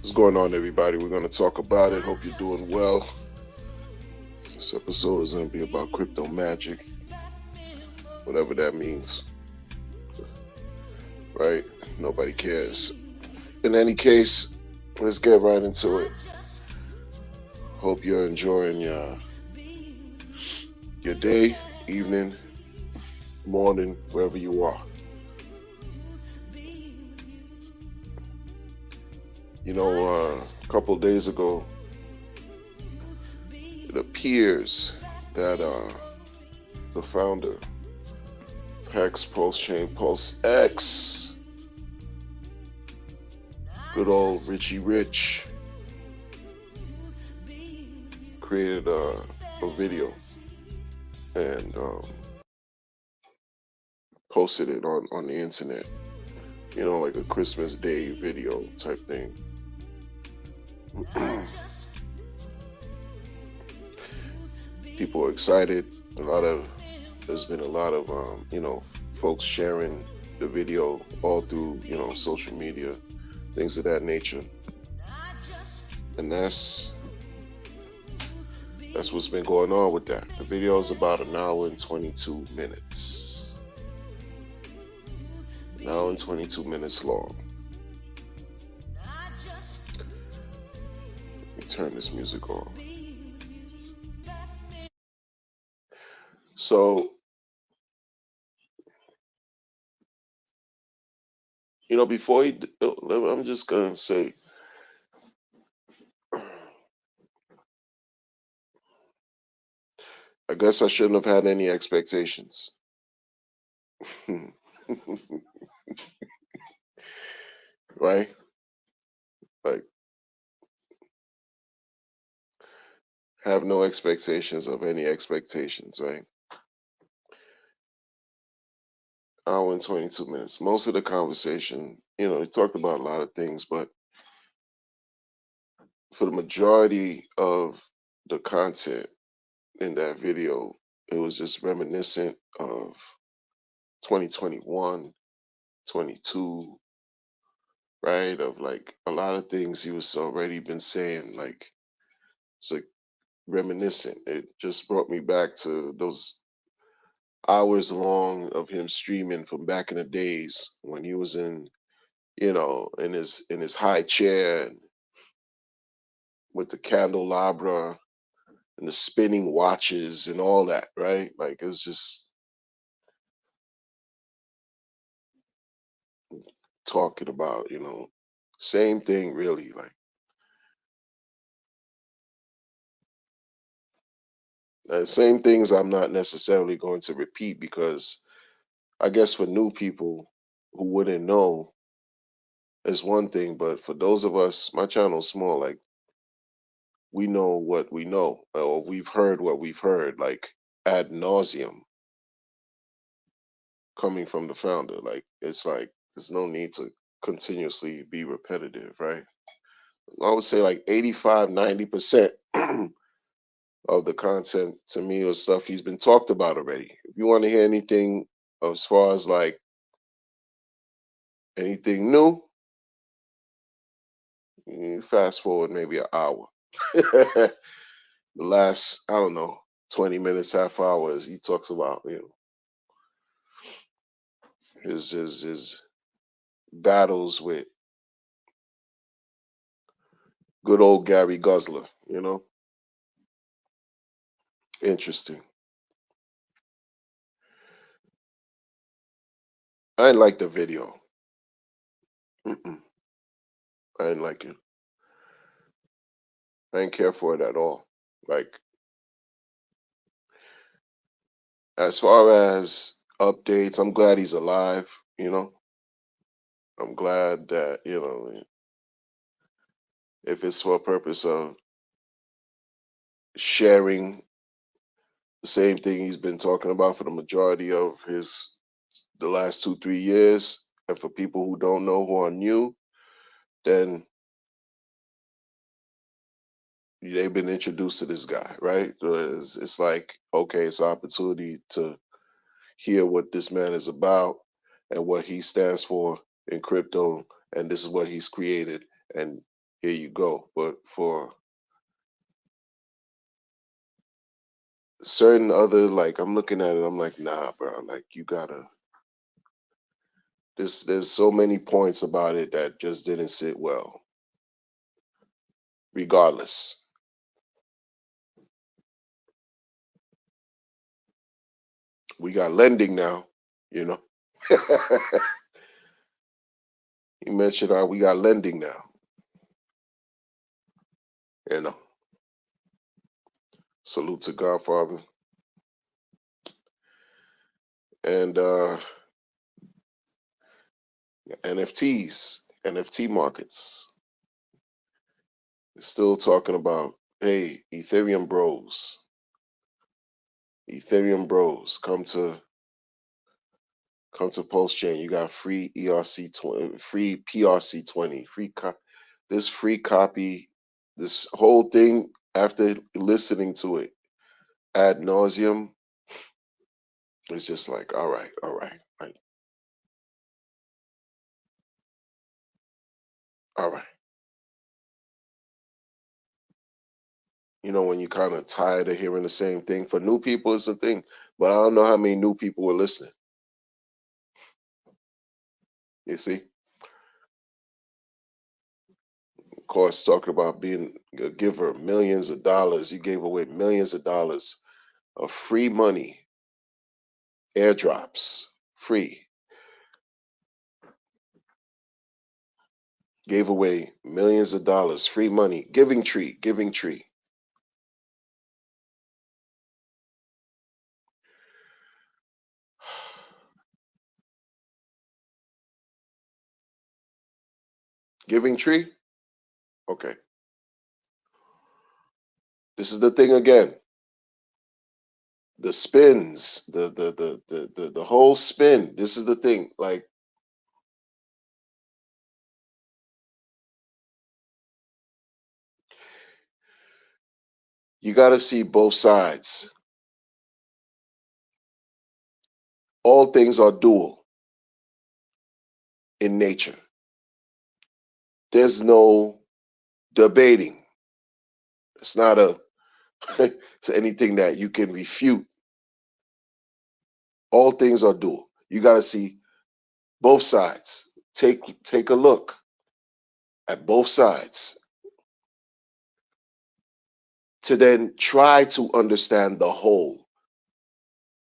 What's going on, everybody? We're going to talk about it. Hope you're doing well. This episode is going to be about crypto magic, whatever that means, right? Nobody cares. In any case, let's get right into it. Hope you're enjoying your day, evening, morning, wherever you are. A couple of days ago, it appears that the founder, Hex Pulse Chain Pulse X, good old Richie Rich, created a video and posted it on the internet. Like a Christmas Day video type thing. People are excited. There's been a lot of folks sharing the video all through social media, things of that nature, and that's what's been going on with that. The video is about an hour and 22 minutes. An hour and 22 minutes long. Let me turn this music on. So, before I'm just going to say, I guess I shouldn't have had any expectations. Right? Like, have no expectations of any expectations, right? Hour and 22 minutes. Most of the conversation, we talked about a lot of things, but for the majority of the content in that video, it was just reminiscent of 2021, 22, right? Of like a lot of things he was already been saying, like it's like reminiscent. It just brought me back to those hours long of him streaming from back in the days when he was in his high chair and with the candelabra and the spinning watches and all that, right? Like it's just talking about, same thing really. Like same things I'm not necessarily going to repeat because I guess for new people who wouldn't know is one thing, but for those of us, my channel's small, like we know what we know, or we've heard what we've heard, like ad nauseum coming from the founder. Like it's like there's no need to continuously be repetitive, right? I would say like 85, 90% of the content to me or stuff he's been talked about already. If you want to hear anything as far as like anything new, you fast forward maybe an hour. The last, I don't know, 20 minutes, half hours, he talks about, his battles with good old Gary Gusler. Interesting. I didn't like the video. Mm-mm, I didn't like it. I didn't care for it at all. Like, as far as updates, I'm glad he's alive, you know. I'm glad that, if it's for a purpose of sharing the same thing he's been talking about for the majority of the last 2, 3 years, and for people who don't know who are new, then they've been introduced to this guy, right? So it's like, okay, it's an opportunity to hear what this man is about and what he stands for in crypto, and this is what he's created, and here you go. But for certain other, like, I'm looking at it, I'm like, nah, bro, like, you gotta, there's so many points about it that just didn't sit well. Regardless, we got lending now, you know. You mentioned how we got lending now, you know. Salute to Godfather. And NFTs, NFT markets. Still talking about, hey, Ethereum bros, come to Postchain. You got free ERC 20, free PRC 20, this free copy, this whole thing. After listening to it ad nauseum, it's just like, all right, like, all right. You know, when you kind of tired of hearing the same thing. For new people, it's a thing, but I don't know how many new people were listening. You see, of course, talking about being a giver, millions of dollars. You gave away millions of dollars of free money, airdrops, free. Gave away millions of dollars, free money. Giving Tree, Giving Tree. Giving Tree? Okay. This is the thing again. The spins, the whole spin. This is the thing. Like, you got to see both sides. All things are dual in nature. There's no debating. It's not a it's anything that you can refute. All things are dual. You got to see both sides. Take a look at both sides to then try to understand the whole,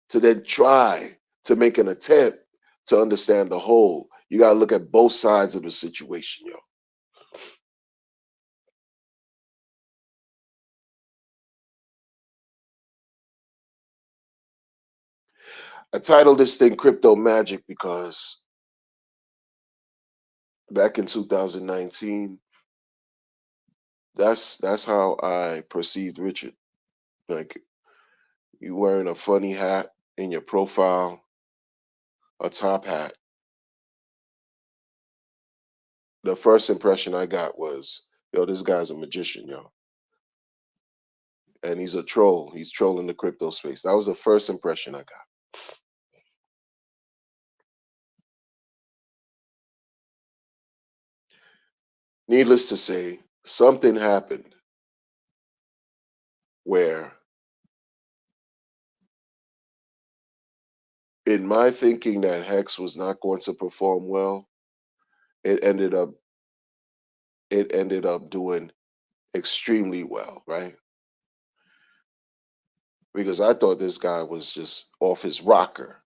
to then try to make an attempt to understand the whole. You got to look at both sides of the situation, yo. I titled this thing Crypto Magic because back in 2019, that's how I perceived Richard. Like, you wearing a funny hat in your profile, a top hat. The first impression I got was, yo, this guy's a magician, yo. And he's a troll. He's trolling the crypto space. That was the first impression I got. Needless to say, something happened where, in my thinking that Hex was not going to perform well, it ended up doing extremely well, right? Because I thought this guy was just off his rocker.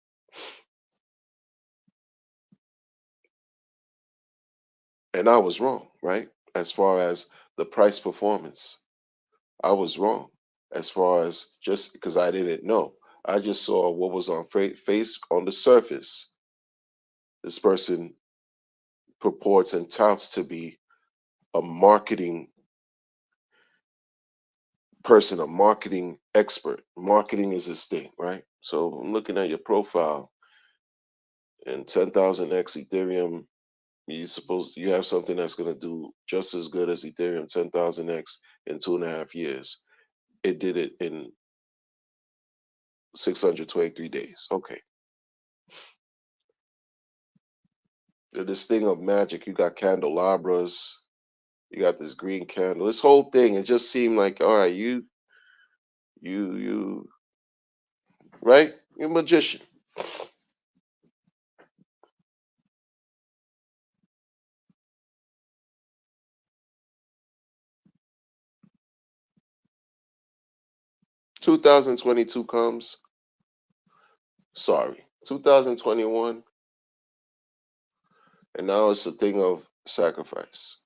And I was wrong, right? As far as the price performance, I was wrong. As far as, just because I didn't know, I just saw what was on face on the surface. This person purports and touts to be a marketing person, a marketing expert. Marketing is his thing, right? So I'm looking at your profile, and 10,000x Ethereum. You have something that's going to do just as good as Ethereum 10,000x in 2.5 years. It did it in 623 days. Okay. This thing of magic, you got candelabras, You got this green candle. This whole thing, it just seemed like, all right, you, right? You're a magician. 2022 comes. Sorry, 2021, and now it's a thing of sacrifice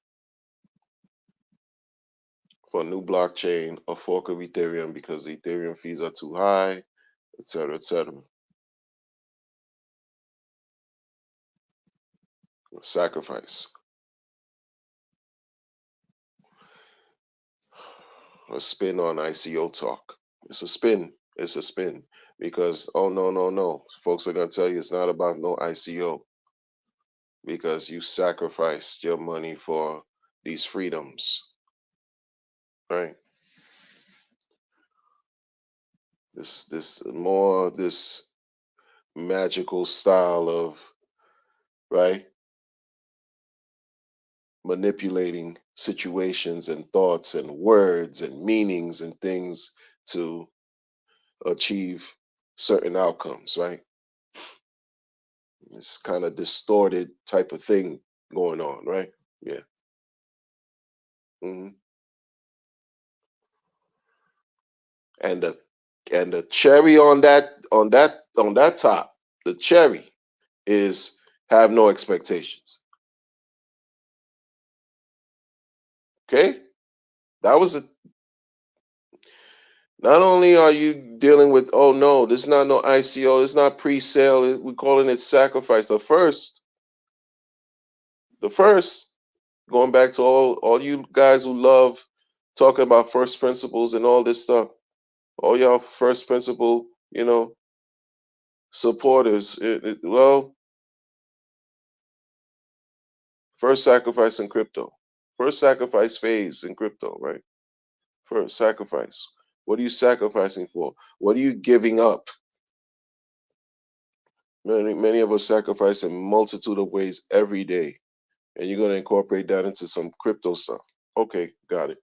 for a new blockchain, a fork of Ethereum because the Ethereum fees are too high, etc., etc. Sacrifice. A spin on ICO talk. It's a spin. It's a spin because oh no no no, folks are gonna tell you it's not about no ICO because you sacrificed your money for these freedoms, right? This magical style of right manipulating situations and thoughts and words and meanings and things to achieve certain outcomes, right? It's kind of distorted type of thing going on, right? Yeah. hmm And the cherry on that top, the cherry is have no expectations. Okay, that was a. Not only are you dealing with oh no, this is not no ICO, it's not pre-sale. We're calling it sacrifice. The first, going back to all you guys who love talking about first principles and all this stuff. All y'all first principle, supporters. Well, first sacrifice in crypto. First sacrifice phase in crypto, right? First sacrifice. What are you sacrificing for? What are you giving up? Many of us sacrifice in multitude of ways every day, and you're going to incorporate that into some crypto stuff. Okay, got it.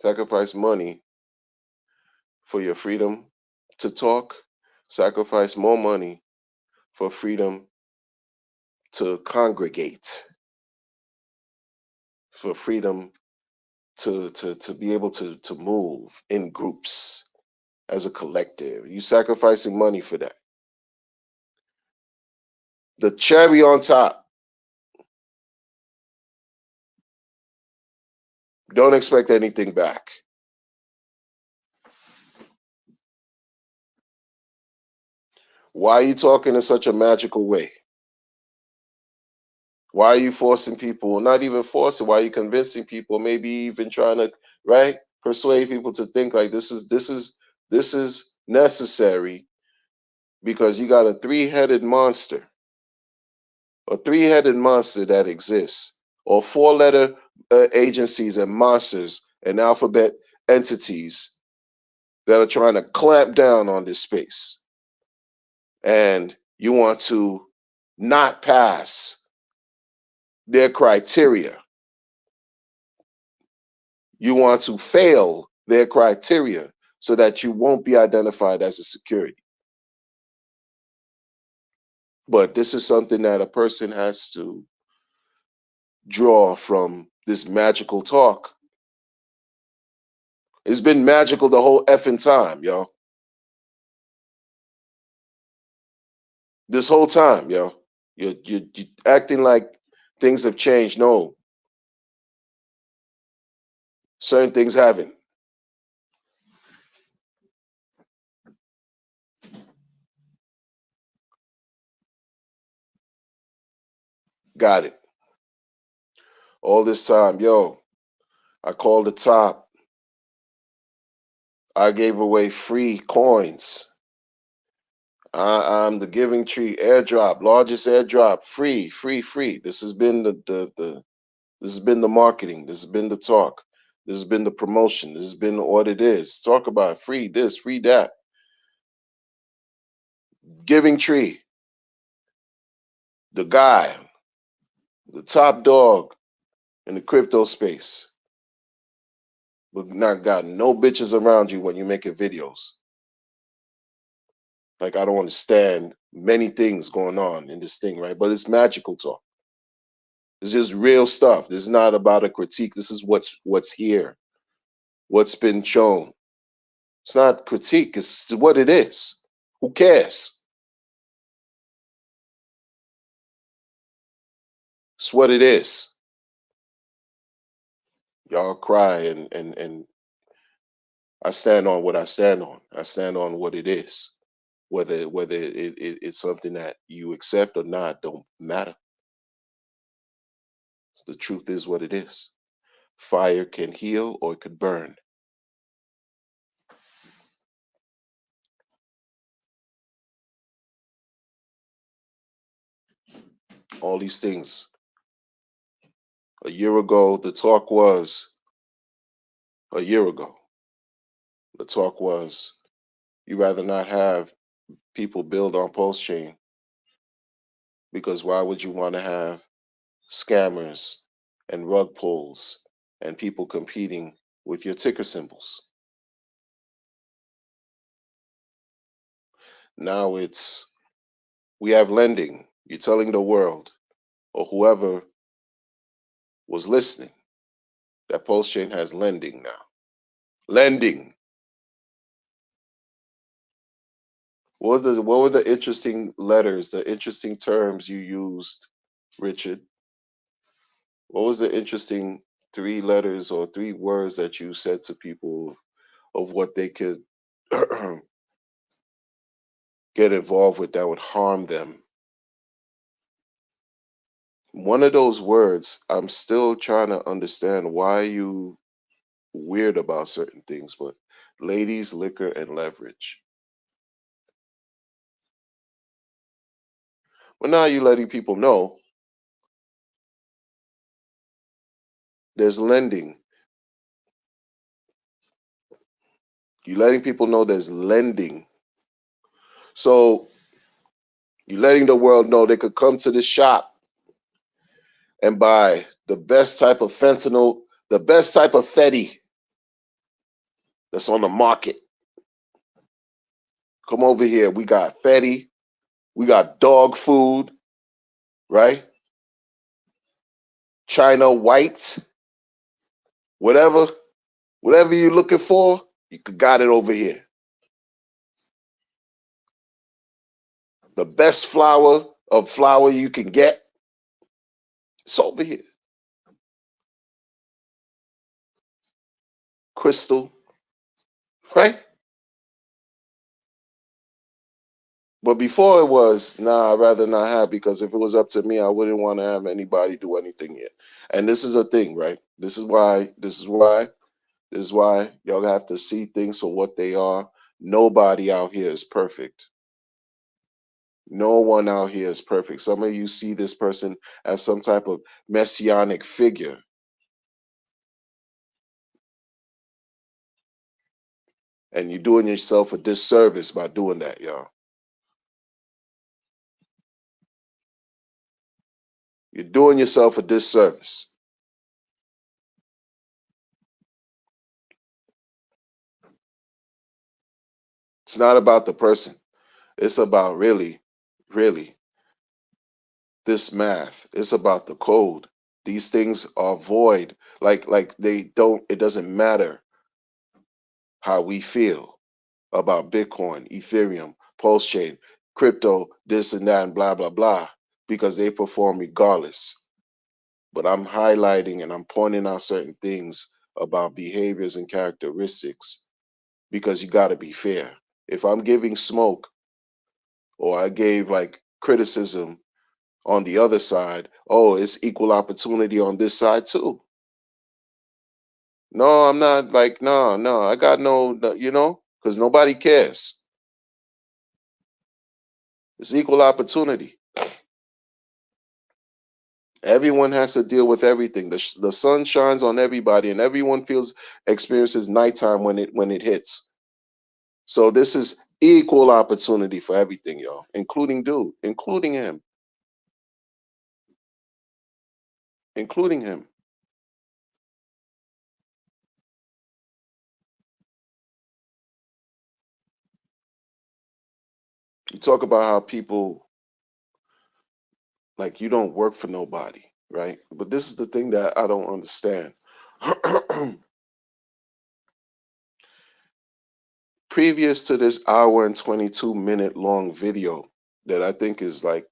Sacrifice money for your freedom to talk. Sacrifice more money for freedom to congregate, for freedom to be able to move in groups as a collective. You sacrificing money for that. The cherry on top. Don't expect anything back. Why are you talking in such a magical way? Why are you forcing people? Not even forcing. Why are you convincing people? Maybe even trying to right persuade people to think like this is necessary because you got a three-headed monster, a three-headed monster that exists, or four-letter agencies and monsters and alphabet entities that are trying to clamp down on this space, and you want to not pass their criteria. You want to fail their criteria so that you won't be identified as a security. But this is something that a person has to draw from this magical talk. It's been magical the whole effing time, yo. This whole time, yo. You're acting like things have changed. No, certain things haven't. Got it. All this time, yo, I called the top. I gave away free coins. I'm the Giving Tree airdrop, largest airdrop, free, free, free. This has been the this has been the marketing. This has been the talk. This has been the promotion. This has been what it is. Talk about free this, free that. Giving Tree. the guy, the top dog in the crypto space, but not got no bitches around you when you're making videos. Like, I don't understand many things going on in this thing, right? But it's magical talk. It's just real stuff. This is not about a critique. This is what's here, what's been shown. It's not critique. It's what it is. Who cares? It's what it is. Y'all cry and I stand on what I stand on. I stand on what it is. Whether it's something that you accept or not don't matter. The truth is what it is. Fire can heal or it could burn. All these things. A year ago, the talk was, a year ago, the talk was, you rather not have people build on Pulse Chain because why would you want to have scammers and rug pulls and people competing with your ticker symbols? Now it's, we have lending. You're telling the world or whoever was listening that Pulse Chain has lending now. Lending. What were the interesting letters, the interesting terms you used, Richard? What was the interesting three letters or three words that you said to people of what they could get involved with that would harm them? One of those words, I'm still trying to understand why you weird about certain things, but ladies, liquor, and leverage. Well, now you're letting people know there's lending. You're letting people know there's lending. So you're letting the world know they could come to the shop and buy the best type of fentanyl, the best type of Fetty that's on the market. Come over here. We got Fetty. We got dog food, right? China white, whatever, whatever you're looking for, you got it over here. The best flour of flour you can get, it's over here. Crystal, right? But before it was, nah, I'd rather not have, because if it was up to me, I wouldn't want to have anybody do anything here. And this is a thing, right? This is why y'all have to see things for what they are. Nobody out here is perfect. No one out here is perfect. Some of you see this person as some type of messianic figure. And you're doing yourself a disservice by doing that, y'all. You're doing yourself a disservice. It's not about the person. It's about really, really this math. It's about the code. These things are void. Like they don't, it doesn't matter how we feel about Bitcoin, Ethereum, Pulse Chain, crypto, this and that, and blah, blah, blah, because they perform regardless. But I'm highlighting and I'm pointing out certain things about behaviors and characteristics because you got to be fair. If I'm giving smoke or I gave like criticism on the other side, oh, it's equal opportunity on this side too. No, I'm not like, no, I got because nobody cares. It's equal opportunity. Everyone has to deal with everything. The sun shines on everybody, and everyone experiences nighttime when it hits. So this is equal opportunity for everything, y'all, including dude, including him. including him. You talk about how people, like, you don't work for nobody, right? But this is the thing that I don't understand. Previous to this hour and 22-minute long video that I think is like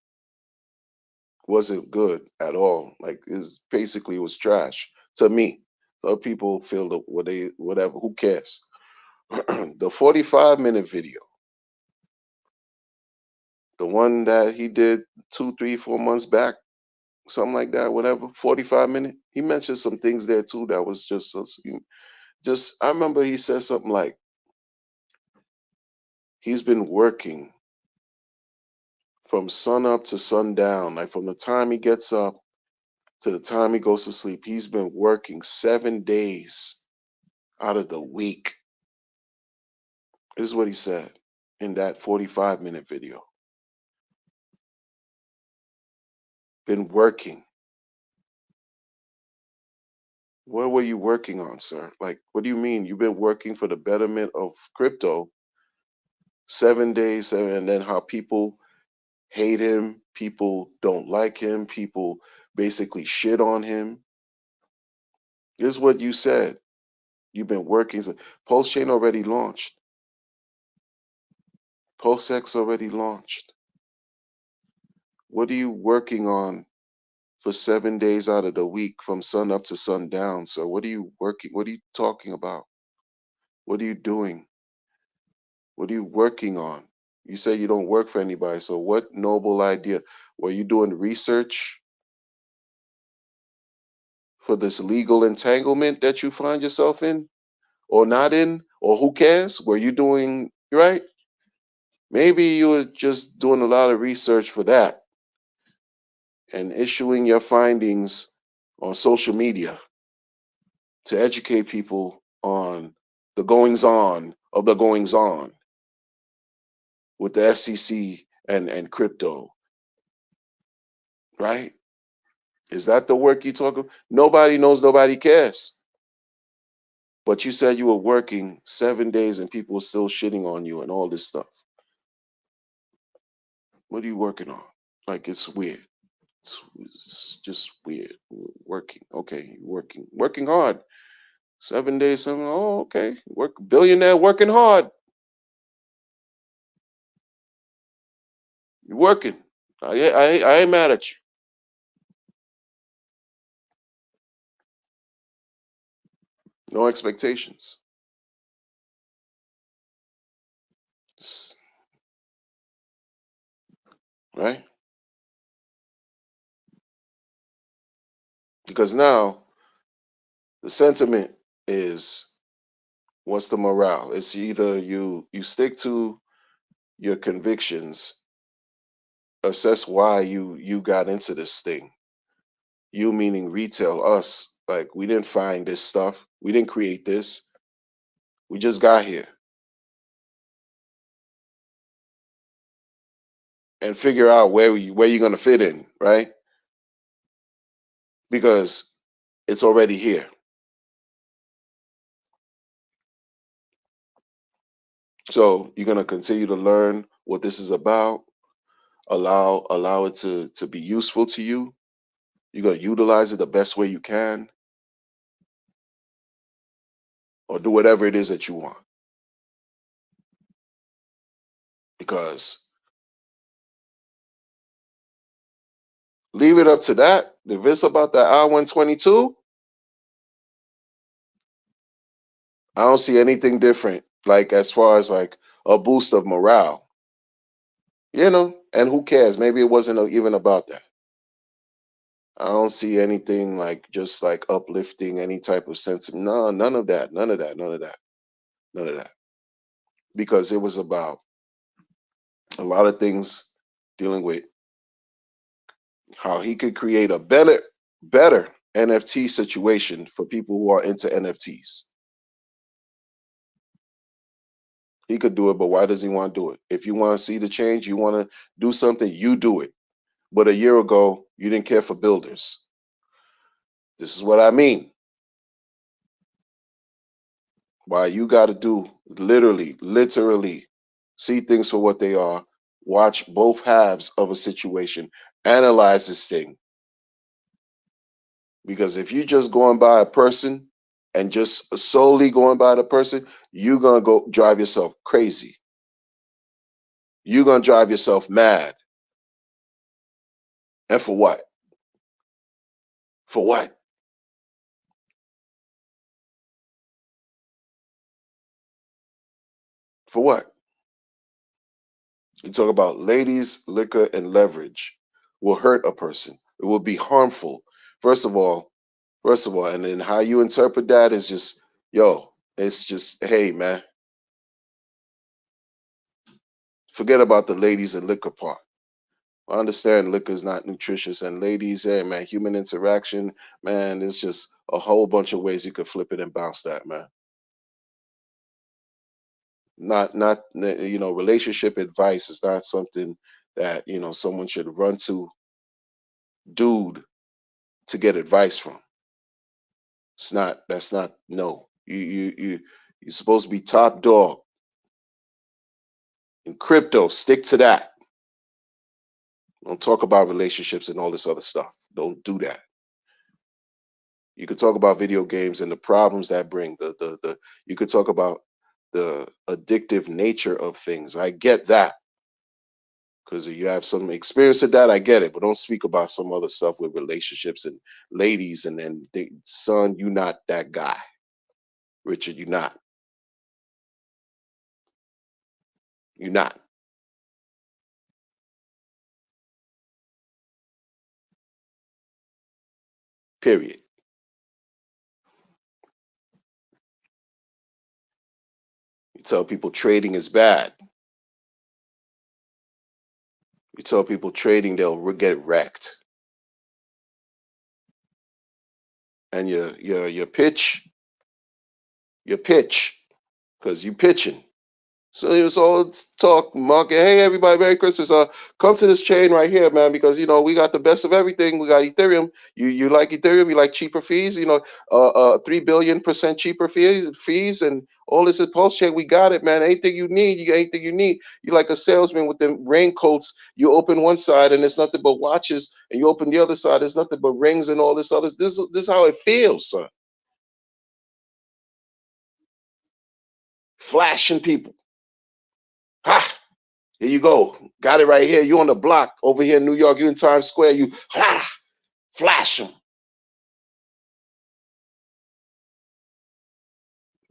wasn't good at all. Like, is basically was trash to me. Other people feel the what they whatever. Who cares? The 45-minute video, the one that he did 2, 3, 4 months back, something like that, whatever. 45-minute. He mentioned some things there too that was just. I remember he said something like he's been working from sun up to sundown, like from the time he gets up to the time he goes to sleep. He's been working 7 days out of the week. This is what he said in that 45-minute video. Been working. What were you working on, sir? Like, what do you mean? You've been working for the betterment of crypto 7 days, and then how people hate him, people don't like him, people basically shit on him. This is what you said. You've been working. Pulse Chain already launched. PulseX already launched. What are you working on for 7 days out of the week from sun up to sundown? So what are you working? What are you talking about? What are you doing? What are you working on? You say you don't work for anybody. So what noble idea? Were you doing research for this legal entanglement that you find yourself in or not in? Or who cares? Were you doing right? Maybe you were just doing a lot of research for that and issuing your findings on social media to educate people on the goings on of the goings on with the SEC and crypto, right? Is that the work you talk about? Nobody knows, nobody cares. But you said you were working 7 days and people were still shitting on you and all this stuff. What are you working on? Like, it's weird. It's just weird. Working. Okay, working. Working hard. 7 days, seven. Oh, okay. Work billionaire working hard. You're working. I ain't mad at you. No expectations. Right? Because now the sentiment is, what's the morale? It's either you stick to your convictions, assess why you got into this thing. You meaning retail, us. Like, we didn't find this stuff. We didn't create this. We just got here. And figure out where you're gonna fit in, right? Because it's already here. So you're gonna continue to learn what this is about, allow it to be useful to you. You're gonna utilize it the best way you can, or do whatever it is that you want. Because leave it up to that. If it's about the I-122, I don't see anything different. Like, as far as like a boost of morale, and who cares? Maybe it wasn't even about that. I don't see anything like just like uplifting any type of sense. No, none of that. None of that. None of that. None of that. Because it was about a lot of things dealing with how he could create a better NFT situation for people who are into NFTs. He could do it, but why does he want to do it? If you want to see the change, you want to do something, you do it. But a year ago, you didn't care for builders. This is what I mean. Why you got to do literally see things for what they are, watch both halves of a situation, analyze this thing. Because if you just going by a person and just solely going by the person, you're going to go drive yourself crazy. You're going to drive yourself mad. And for what? For what? For what? You talk about ladies, liquor, and leverage will hurt a person. It will be harmful. First of all, and then how you interpret that is just, yo, it's just, hey, man, forget about the ladies and liquor part. I understand liquor is not nutritious, and ladies, hey, man, human interaction, man, there's just a whole bunch of ways you could flip it and bounce that, man. Not, relationship advice is not something that, someone should run to dude to get advice from. That's not, no. You're supposed to be top dog in crypto. Stick to that. Don't talk about relationships and all this other stuff. Don't do that. You could talk about video games and the problems that bring. The you could talk about the addictive nature of things. I get that because you have some experience with that. I get it, but don't speak about some other stuff with relationships and ladies. And then, son, you not that guy, Richard. You not. You not. Period. You tell people trading is bad. You tell people trading, they'll get wrecked. And your pitch, because you pitching. So it was all talk, market. Hey, everybody, Merry Christmas. Come to this chain right here, man, because we got the best of everything. We got Ethereum. You like Ethereum? You like cheaper fees? 3 billion% cheaper fees, and all this is Pulse Chain. We got it, man. Anything you need, you got anything you need. You like a salesman with them raincoats. You open one side and it's nothing but watches, and you open the other side, it's nothing but rings and all this other. This is how it feels, son. Flashing people. Ha! Here you go. Got it right here. You on the block over here in New York. You in Times Square. You flash them.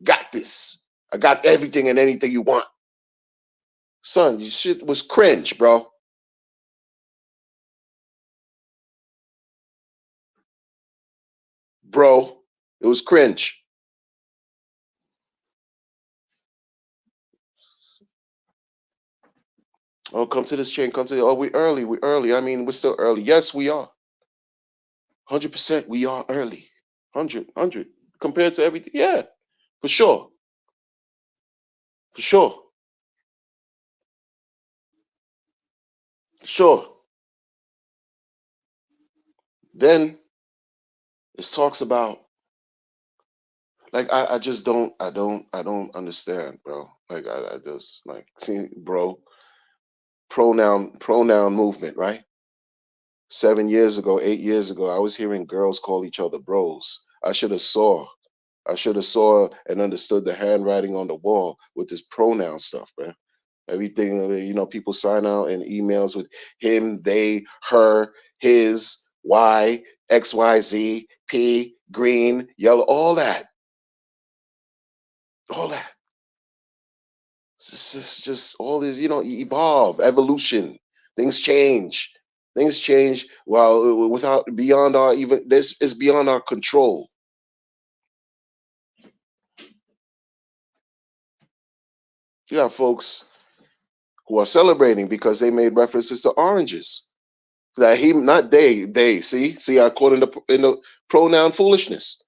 Got this. I got everything and anything you want. Son, your shit was cringe, bro. Bro, it was cringe. Oh, come to this chain. Come to. Oh, we early. We early. I mean, we're still early. Yes, we are. 100%. We are early. 100 compared to everything. Yeah, for sure. For sure. For sure. Then it talks about, like, I just don't understand, bro. Like, I just, like, see, bro, pronoun movement, right? 7 years ago, 8 years ago, I was hearing girls call each other bros. I should have saw and understood the handwriting on the wall with this pronoun stuff, man. Everything, people sign out in emails with him, they, her, his, Y, XYZ, P, green, yellow, all that. It's just all this, evolve, evolution. Things change. Things change while without beyond our even this is beyond our control. You have folks who are celebrating because they made references to oranges. That he not they see I caught in the pronoun foolishness.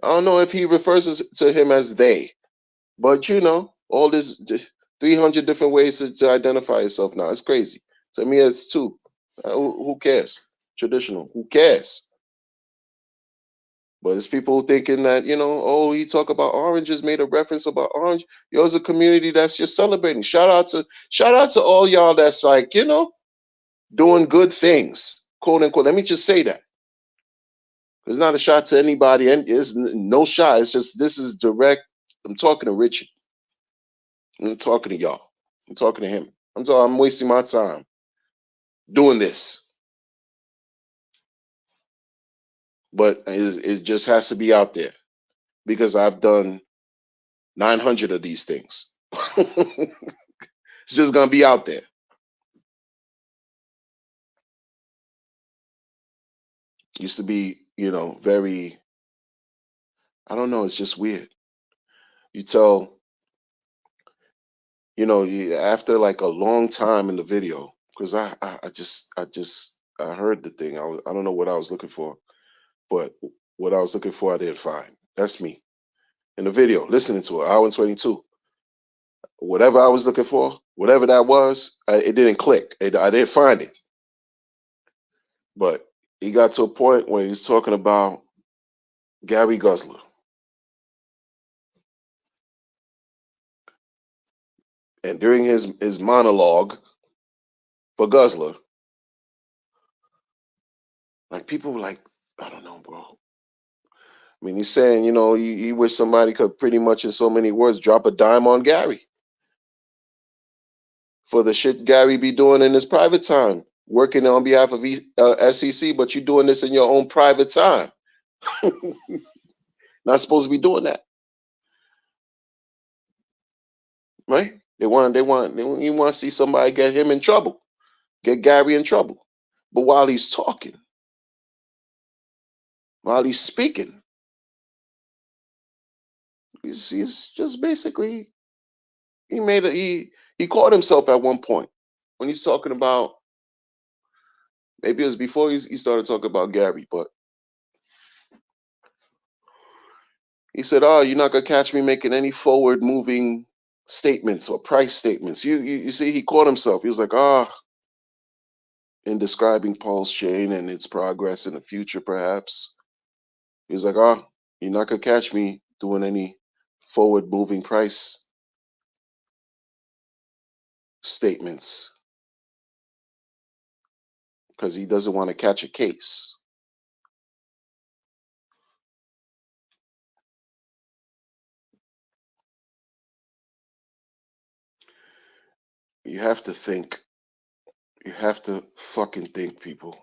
I don't know if he refers to him as they, but all this 300 different ways to identify yourself now. It's crazy. To me, it's two. Who cares? Traditional. Who cares? But it's people thinking that, oh, he talk about oranges, made a reference about orange. Yo, it's a community that's just celebrating. Shout out to all y'all that's like, doing good things, quote unquote. Let me just say that. It's not a shot to anybody, and it's no shot. It's just this is direct. I'm talking to Richard. I'm talking to y'all. I'm talking to him. I'm wasting my time doing this. But it just has to be out there because I've done 900 of these things. It's just gonna be out there. Used to be, very. I don't know. It's just weird. You tell, after like a long time in the video, because I heard the thing. I don't know what I was looking for, but what I was looking for, I didn't find. That's me in the video, listening to it, hour and 22. Whatever I was looking for, whatever that was, it didn't click. I didn't find it. But he got to a point where he's talking about Gary Gusler. And during his monologue for Gusler, like people were like, I don't know, bro. I mean, he's saying, he wish somebody could pretty much, in so many words, drop a dime on Gary for the shit Gary be doing in his private time, working on behalf of SEC, but you doing this in your own private time. Not supposed to be doing that, right? You want to see somebody get him in trouble, get Gary in trouble. But while he's talking, while he's speaking, he's just basically he caught himself at one point when he's talking about, maybe it was before he started talking about Gary, but he said, "Oh, you're not gonna catch me making any forward moving statements or price statements." You see, he caught himself. He was like, "Ah," in describing Pulse Chain and its progress in the future, perhaps. He was like, "Ah, you're not gonna catch me doing any forward moving price statements," because he doesn't want to catch a case. You have to think. You have to fucking think, people.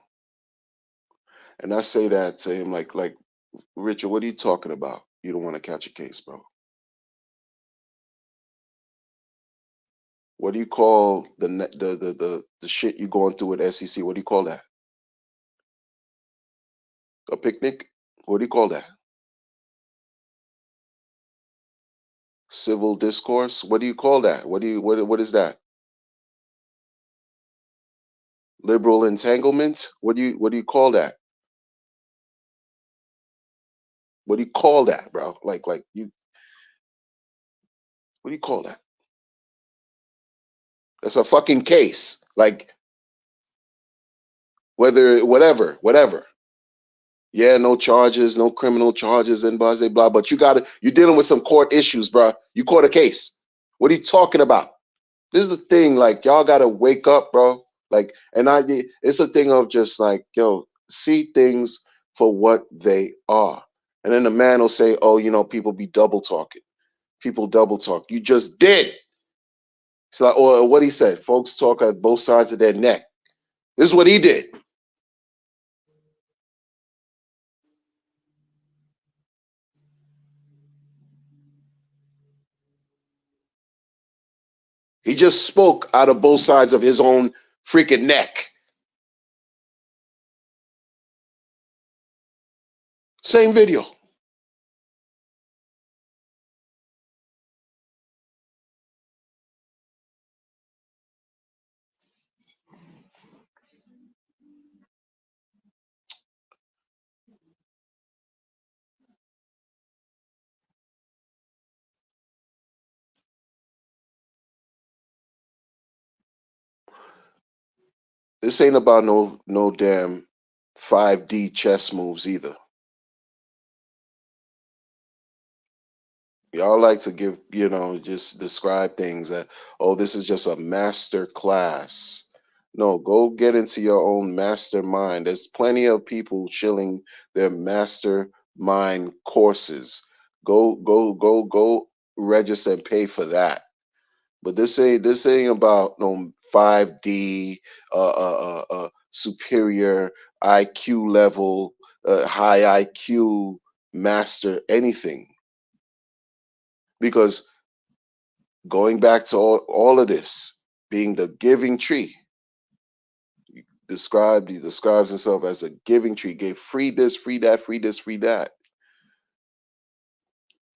And I say that to him like, Richard, what are you talking about? You don't want to catch a case, bro. What do you call the shit you going through with SEC? What do you call that? A picnic? What do you call that? Civil discourse? What do you call that? What is that? Liberal entanglement? What do you call that? What do you call that, bro? Like you what do you call that? That's a fucking case. Like whatever. Yeah, no charges, no criminal charges, and blah blah blah. But you're dealing with some court issues, bro. You caught a case. What are you talking about? This is the thing. Like y'all gotta wake up, bro. Like, and it's a thing of just like, yo, see things for what they are. And then the man will say, oh, people be double talking. People double talk. You just did. It's like, or what he said. Folks talk at both sides of their neck. This is what he did. He just spoke out of both sides of his own freaking neck. Same video. This ain't about no damn 5D chess moves either. Y'all like to give, just describe things that, oh, this is just a master class. No, go get into your own mastermind. There's plenty of people chilling their mastermind courses. Go register and pay for that. But this ain't about no 5D, superior IQ level, high IQ master anything. Because going back to all of this being the giving tree, he describes himself as a giving tree, gave free this, free that, free this, free that.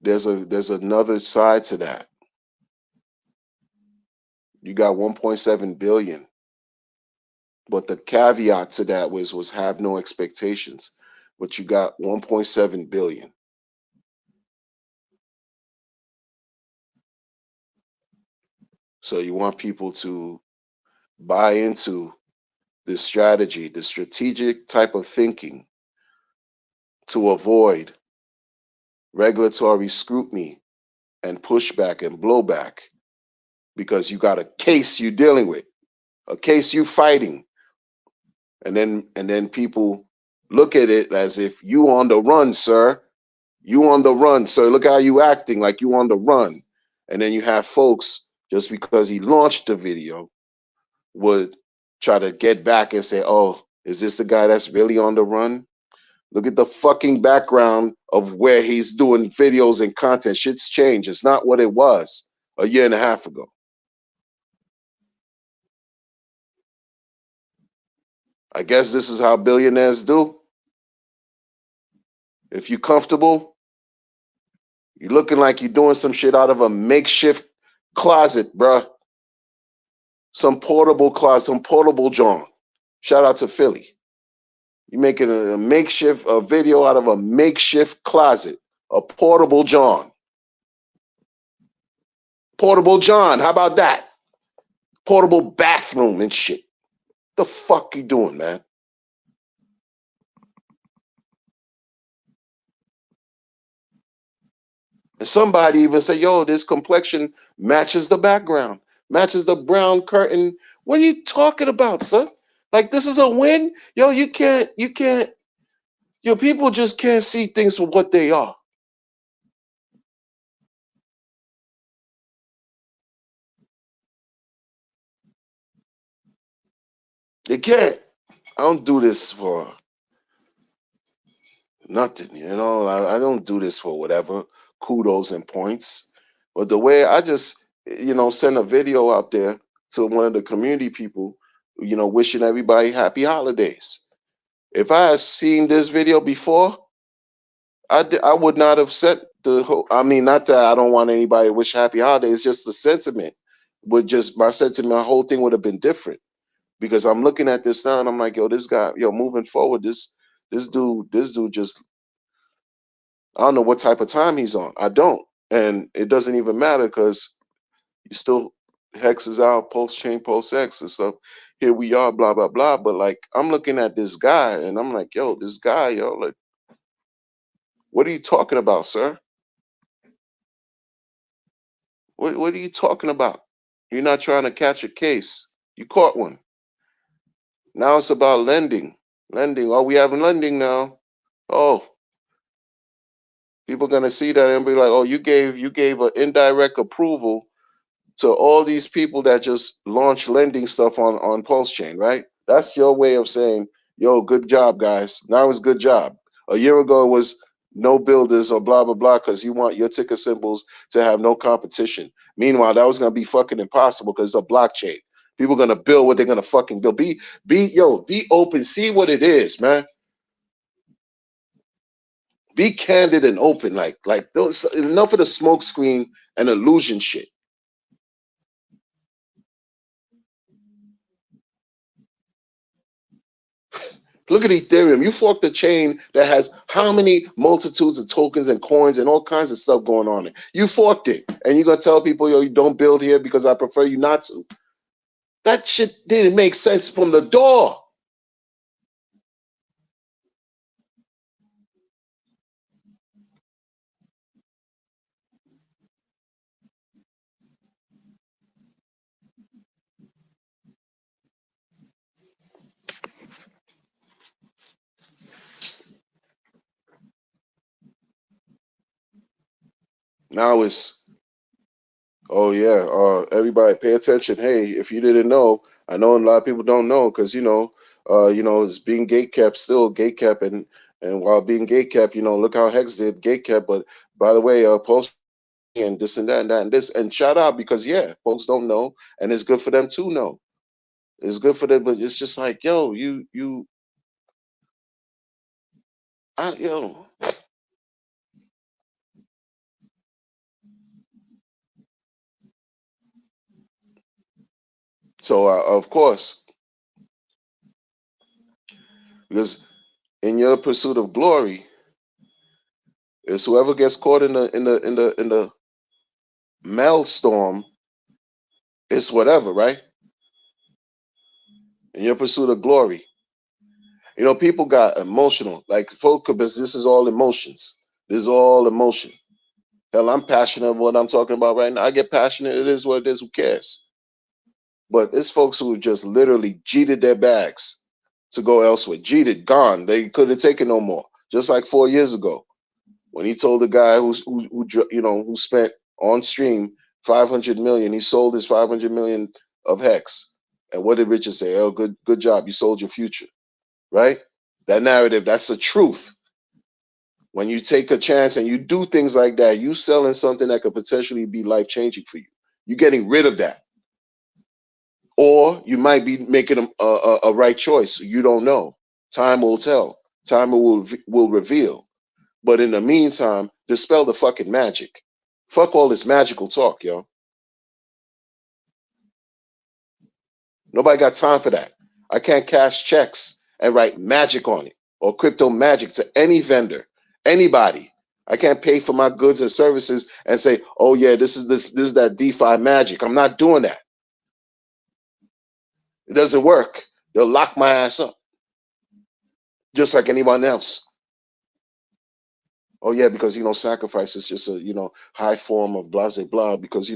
There's another side to that. You got 1.7 billion, but the caveat to that was have no expectations. But you got 1.7 billion. So you want people to buy into this strategy, the strategic type of thinking to avoid regulatory scrutiny and pushback and blowback, because you got a case you're dealing with, a case you fighting, and then people look at it as if you on the run, sir. You on the run, sir. Look how you acting like you on the run. And then you have folks, just because he launched the video, would try to get back and say, oh, is this the guy that's really on the run? Look at the fucking background of where he's doing videos and content. Shit's changed. It's not what it was a year and a half ago. I guess this is how billionaires do. If you're comfortable, you're looking like you're doing some shit out of a makeshift closet, bruh. Some portable closet, some portable John. Shout out to Philly. You're making a makeshift video out of a makeshift closet, a portable John. Portable John, how about that? Portable bathroom and shit. The fuck you doing, man? And somebody even say, yo, this complexion matches the background, matches the brown curtain. What are you talking about, son? Like, this is a win? Yo, you can't, yo, people just can't see things for what they are. They can't. I don't do this for nothing, I don't do this for whatever kudos and points. But the way I just, send a video out there to one of the community people, wishing everybody happy holidays. If I had seen this video before, I would not have said the whole. I mean, not that I don't want anybody to wish happy holidays. Just the sentiment would just my sentiment, my whole thing would have been different, because I'm looking at this now and I'm like, yo, this guy, moving forward, this dude just, I don't know what type of time he's on. I don't, and it doesn't even matter because you still Hex is out, Pulse Chain, Pulse X and stuff. Here we are, blah blah blah. But like, I'm looking at this guy and I'm like, yo, this guy, like, what are you talking about, sir? What are you talking about? You're not trying to catch a case. You caught one. Now it's about lending. Lending. Oh, we have lending now. Oh, people gonna see that and be like, oh, you gave an indirect approval to all these people that just launch lending stuff on Pulse Chain, right? That's your way of saying, yo, good job, guys. Now it's good job. A year ago it was no builders or blah blah blah, because you want your ticker symbols to have no competition. Meanwhile, that was gonna be fucking impossible because it's a blockchain. People gonna build what they're gonna fucking build. Be open, see what it is, man. Be candid and open. Like those, enough of the smoke screen and illusion shit. Look at Ethereum. You forked a chain that has how many multitudes of tokens and coins and all kinds of stuff going on it. You forked it. And you're going to tell people, yo, you don't build here because I prefer you not to. That shit didn't make sense from the door. Now it's, oh yeah, everybody pay attention. Hey, if you didn't know, I know a lot of people don't know because it's being gate kept, still gate kept, and while being gate kept, look how Hex did gate kept. But by the way, post and this and that and that and this, and shout out because yeah, folks don't know, and it's good for them to know. It's good for them, but it's just like, yo, yo. So of course, because in your pursuit of glory, is whoever gets caught in the maelstrom is whatever, right? In your pursuit of glory, people got emotional. Like focus, this is all emotions. This is all emotion. Hell, I'm passionate about what I'm talking about right now. I get passionate. It is what it is. Who cares? But it's folks who just literally cheated their bags to go elsewhere. Cheated, gone. They couldn't take it no more. Just like 4 years ago, when he told the guy who spent on stream 500 million, he sold his 500 million of Hex. And what did Richard say? Oh, good job. You sold your future, right? That narrative, that's the truth. When you take a chance and you do things like that, you selling something that could potentially be life changing for you. You're getting rid of that, or you might be making a right choice. You don't know. Time will tell. Time will reveal. But in the meantime, dispel the fucking magic. Fuck all this magical talk, yo. Nobody got time for that. I can't cash checks and write magic on it or crypto magic to any vendor, anybody. I can't pay for my goods and services and say, "Oh yeah, this is that DeFi magic." I'm not doing that. It doesn't work. They'll lock my ass up just like anyone else. Oh yeah, because sacrifice is just a high form of blah blah blah. Because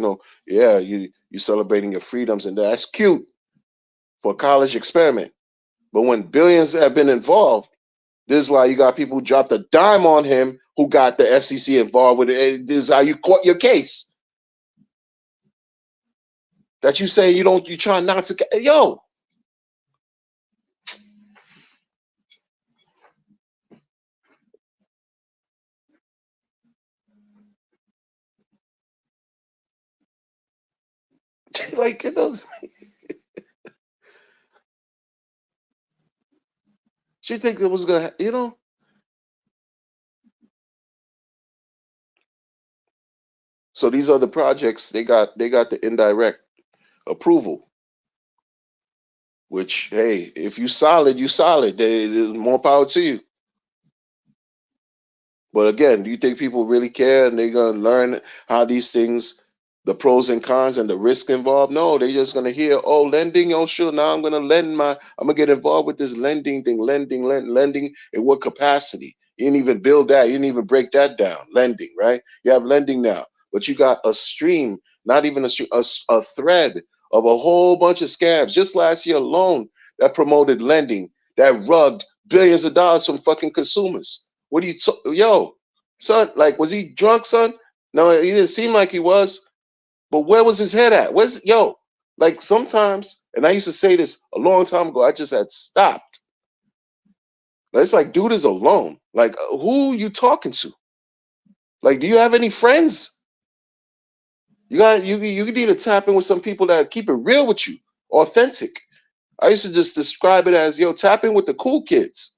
yeah, you celebrating your freedoms and that's cute for a college experiment. But when billions have been involved, this is why you got people who dropped a dime on him who got the SEC involved with it. This is how you caught your case. That you say you try not to. Yo, like it does. She think it was gonna. So these other projects, they got the indirect approval. Which, hey, if you solid, you solid. There's more power to you. But again, do you think people really care and they're gonna learn how these things, the pros and cons and the risk involved? No, they're just gonna hear, oh, lending, oh sure, now I'm gonna get involved with this lending thing, lending in what capacity? You didn't even build that, you didn't even break that down. Lending, right? You have lending now, but you got a stream, not even a stream, a thread of a whole bunch of scams. Just last year alone, that promoted lending, that rugged billions of dollars from fucking consumers. What do you, yo, son? Like, was he drunk, son? No, he didn't seem like he was. But where was his head at? Where's yo? Like sometimes, and I used to say this a long time ago. I just had stopped. Like, it's like, dude is alone. Like, who you talking to? Like, do you have any friends? You need to tap in with some people that keep it real with you, authentic. I used to just describe it as, yo, tap in with the cool kids.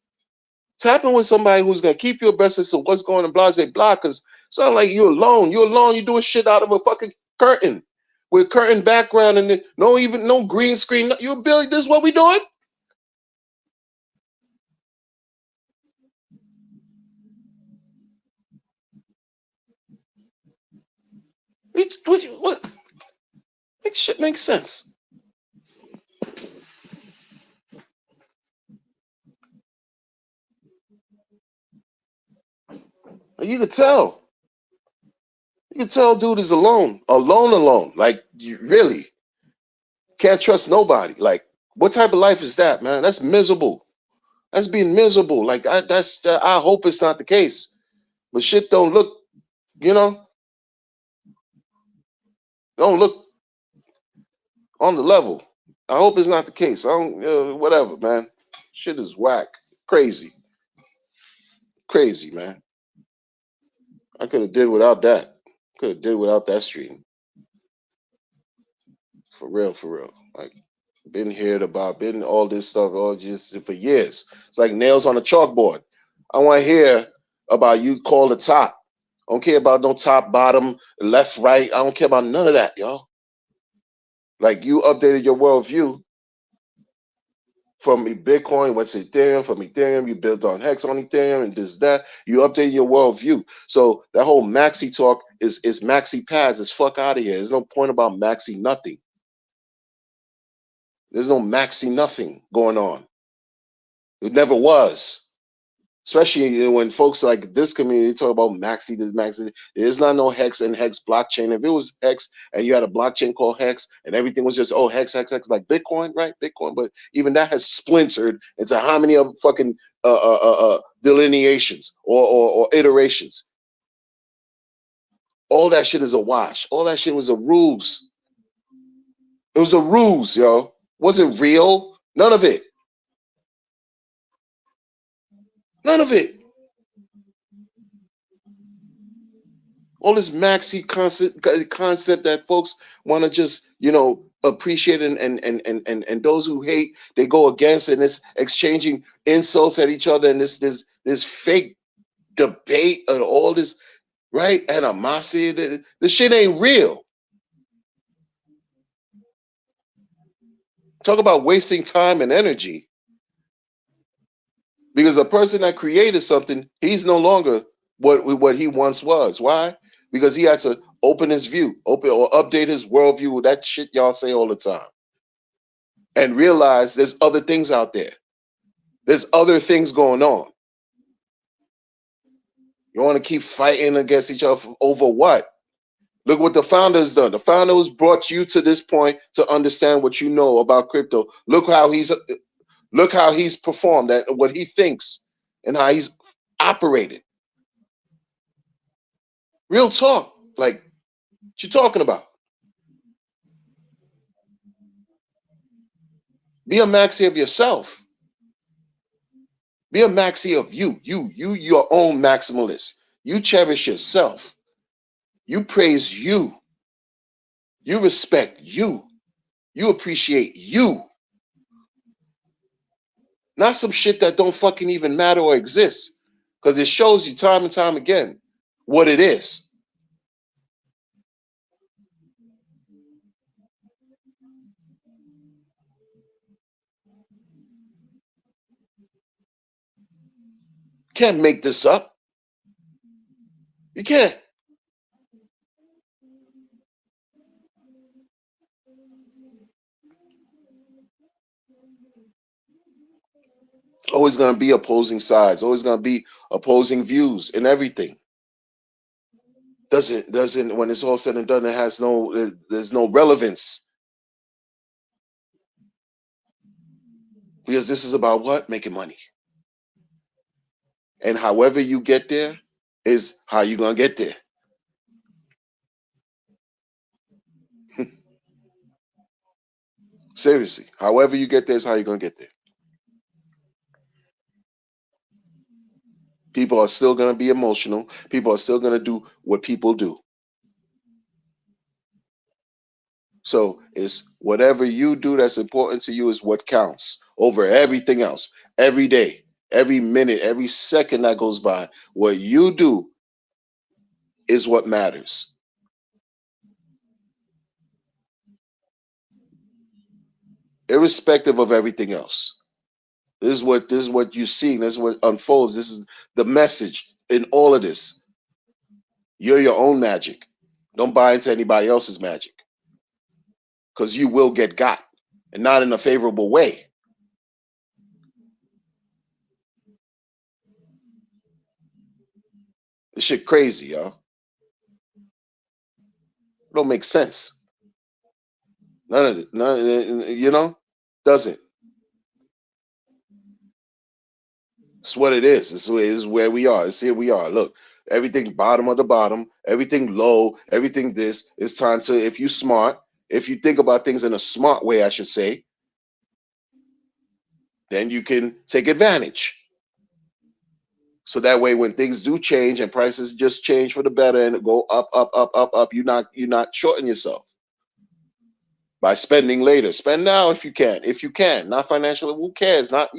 Tapping with somebody who's gonna keep you abreast of what's going on, blah, blah, blah, because it's not like you're alone. You're alone, you're doing shit out of a fucking curtain with curtain background and no green screen. You're Billy, this is what we doing? What make shit make sense. You could tell. You could tell dude is alone. Alone. Like you really can't trust nobody. Like, what type of life is that, man? That's miserable. That's being miserable. Like I hope it's not the case. But shit don't look, you know. Don't look on the level. I hope it's not the case. I don't, whatever, man. Shit is whack. Crazy. Crazy, man. I could have did without that. Could have did without that stream. For real, for real. Like, been heard about, been all this stuff, all just for years. It's like nails on a chalkboard. I want to hear about you call the top. I don't care about no top, bottom, left, right. I don't care about none of that, y'all. Like, you updated your worldview from Bitcoin, went to Ethereum, from Ethereum, you built on Hex on Ethereum, and this, that. You updated your worldview. So that whole maxi talk is maxi pads. Is fuck out of here. There's no point about maxi nothing. There's no maxi nothing going on. It never was. Especially when folks like this community talk about maxi, this maxi. There's not no Hex and Hex blockchain. If it was Hex and you had a blockchain called Hex and everything was just Hex, Hex, Hex, like Bitcoin, right? Bitcoin, but even that has splintered into how many of fucking delineations or iterations. All that shit is a wash. All that shit was a ruse. It was a ruse, yo. Wasn't real. None of it. None of it. All this maxi concept that folks want to just, appreciate and those who hate, they go against, and it's exchanging insults at each other, and this fake debate and all this, right? Animosity. The shit ain't real. Talk about wasting time and energy. Because the person that created something, he's no longer what he once was. Why? Because he had to open his view, open or update his worldview with that shit y'all say all the time. And realize there's other things out there. There's other things going on. You want to keep fighting against each other over what? Look what the founder's done. The founder has brought you to this point to understand what you know about crypto. Look how he's performed, that what he thinks and how he's operated. Real talk. Like, what you talking about? Be a maxi of yourself. Be a maxi of you. You, your own maximalist. You cherish yourself. You praise you. You respect you. You appreciate you. Not some shit that don't fucking even matter or exist. Because it shows you time and time again what it is. Can't make this up. You can't. Always gonna be opposing sides. Always gonna be opposing views and everything. Doesn't when it's all said and done, it has there's no relevance. Because this is about what? Making money. And however you get there is how you're gonna get there. Seriously. However you get there is how you're gonna get there. People are still gonna be emotional. People are still gonna do what people do. So it's whatever you do that's important to you is what counts over everything else. Every day, every minute, every second that goes by, what you do is what matters. Irrespective of everything else. This is what you see. This is what unfolds. This is the message in all of this. You're your own magic. Don't buy into anybody else's magic. Because you will get got. And not in a favorable way. This shit crazy, y'all. It don't make sense. None of it. None, doesn't. It's what it is. This is where we are. It's here we are. Look, everything bottom of the bottom, everything low, everything this. It's time to, if you smart, if you think about things in a smart way, I should say, then you can take advantage. So that way, when things do change and prices just change for the better and go up, up, up, up, up, you're not shorting yourself by spending later. Spend now if you can. If you can, not financially, who cares? Not,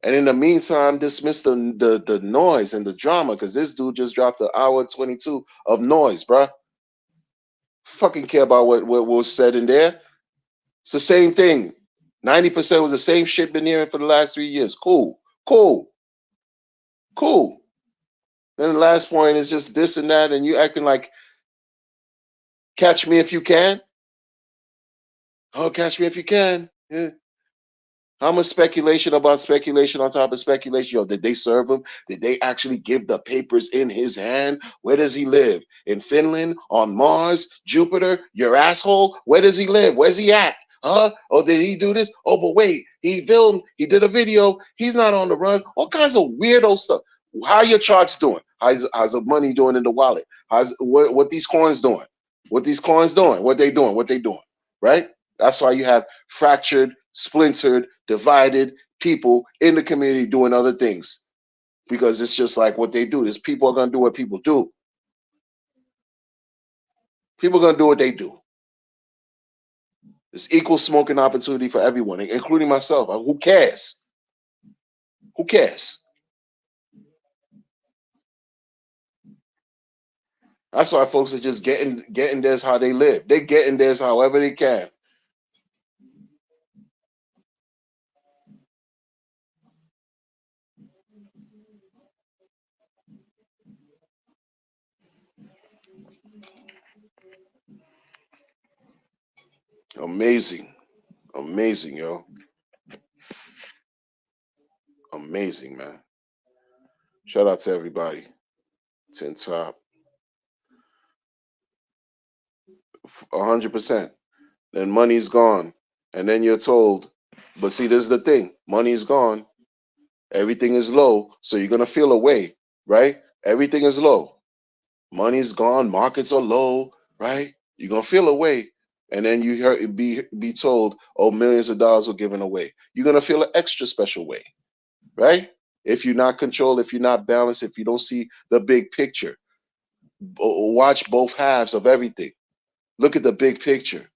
And in the meantime, dismiss the noise and the drama, because this dude just dropped an hour 22 of noise, bruh. Fucking care about what was said in there. It's the same thing. 90% was the same shit been hearing for the last 3 years. Cool, cool, cool. Then the last point is just this and that, and you acting like catch me if you can. Oh, catch me if you can. Yeah. How much speculation about speculation on top of speculation? Yo, did they serve him? Did they actually give the papers in his hand? Where does he live? In Finland? On Mars? Jupiter? Your asshole? Where does he live? Where's he at? Huh? Oh, did he do this? Oh, but wait, he filmed, he did a video. He's not on the run. All kinds of weirdo stuff. How your charts doing? How's the money doing in the wallet? How's what these coins doing? What these coins doing? What they doing? What they doing? Right? That's why you have fractured, splintered, divided people in the community doing other things, because it's just like what they do. Is people are going to do what people do. People are going to do what they do. It's equal smoking opportunity for everyone, including myself. Who cares? Who cares? That's why folks are just getting this how they live. They're getting this however they can. Amazing. Amazing, yo. Amazing, man. Shout out to everybody. 10 top. 100%. Then money's gone. And then you're told, but see, this is the thing. Money's gone. Everything is low. So you're going to feel a way, right? Everything is low. Money's gone. Markets are low, right? You're going to feel a way. And then you hear be told, oh, millions of dollars were given away. You're going to feel an extra special way, right? If you're not controlled, if you're not balanced, if you don't see the big picture, watch both halves of everything. Look at the big picture.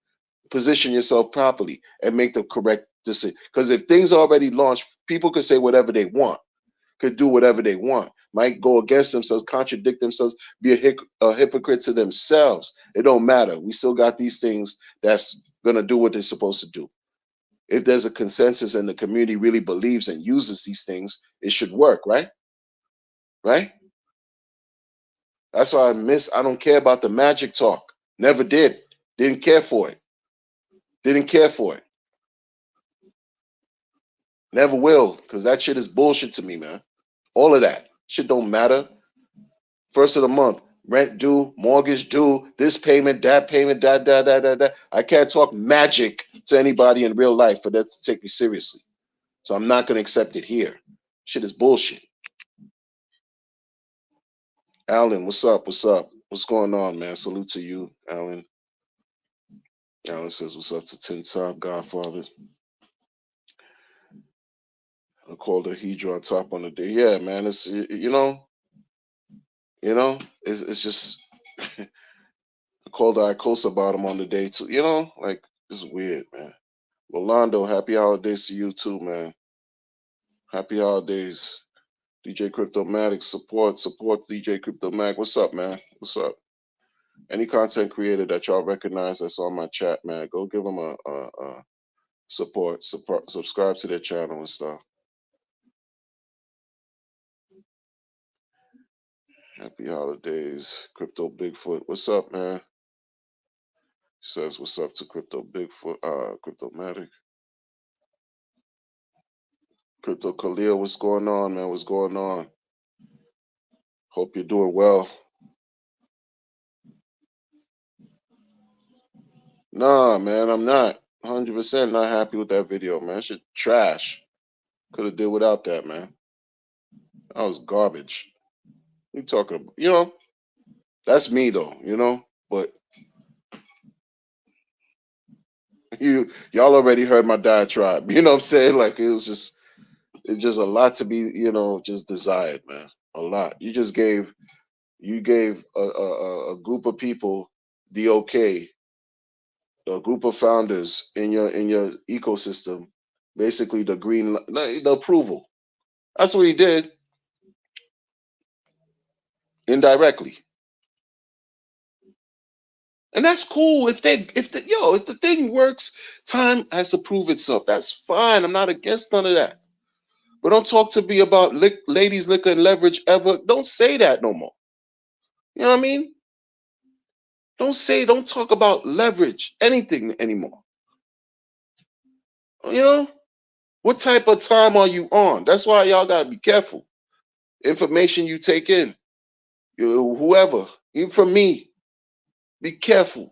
Position yourself properly and make the correct decision. Because if things are already launched, people could say whatever they want, could do whatever they want, might go against themselves, contradict themselves, be a hypocrite to themselves. It don't matter. We still got these things that's gonna do what they're supposed to do. If there's a consensus and the community really believes and uses these things, it should work, right? Right? That's why I don't care about the magic talk. Never did. Didn't care for it. Didn't care for it. Never will, because that shit is bullshit to me, man. All of that shit don't matter. First of the month, rent due, mortgage due, this payment, that payment, that. I can't talk magic to anybody in real life for that to take me seriously. So I'm not gonna accept it here. Shit is bullshit. Alan, what's up? What's up? What's going on, man? Salute to you, Alan. Alan says, what's up to Tin Top Godfather? I called the Hedra on top on the day. Yeah, man. It's it's just I called the Icosa about him on the day too. Like it's weird, man. Rolando, happy holidays to you too, man. Happy holidays. DJ Cryptomatic, support DJ Cryptomatic. What's up, man? What's up? Any content creator that y'all recognize that's on my chat, man, go give them a support, subscribe to their channel and stuff. Happy holidays, Crypto Bigfoot. What's up, man? Says what's up to Crypto Bigfoot, Cryptomatic. Crypto Khalil, what's going on, man? What's going on? Hope you're doing well. Nah, man, I'm not 100% not happy with that video, man. Shit trash. Could have did without that, man. That was garbage. You talking about, that's me though. But y'all already heard my diatribe. You know what I'm saying? Like it's just a lot to be, just desired, man. A lot. You gave a group of people the okay, a group of founders in your ecosystem, basically the the approval. That's what he did indirectly. And that's cool if the thing works, time has to prove itself. That's fine. I'm not against none of that. But don't talk to me about ladies, liquor, and leverage ever. Don't say that no more. You know what I mean? Don't talk about leverage, anything anymore. You know? What type of time are you on? That's why y'all gotta be careful. Information you take in, whoever, even from me, be careful.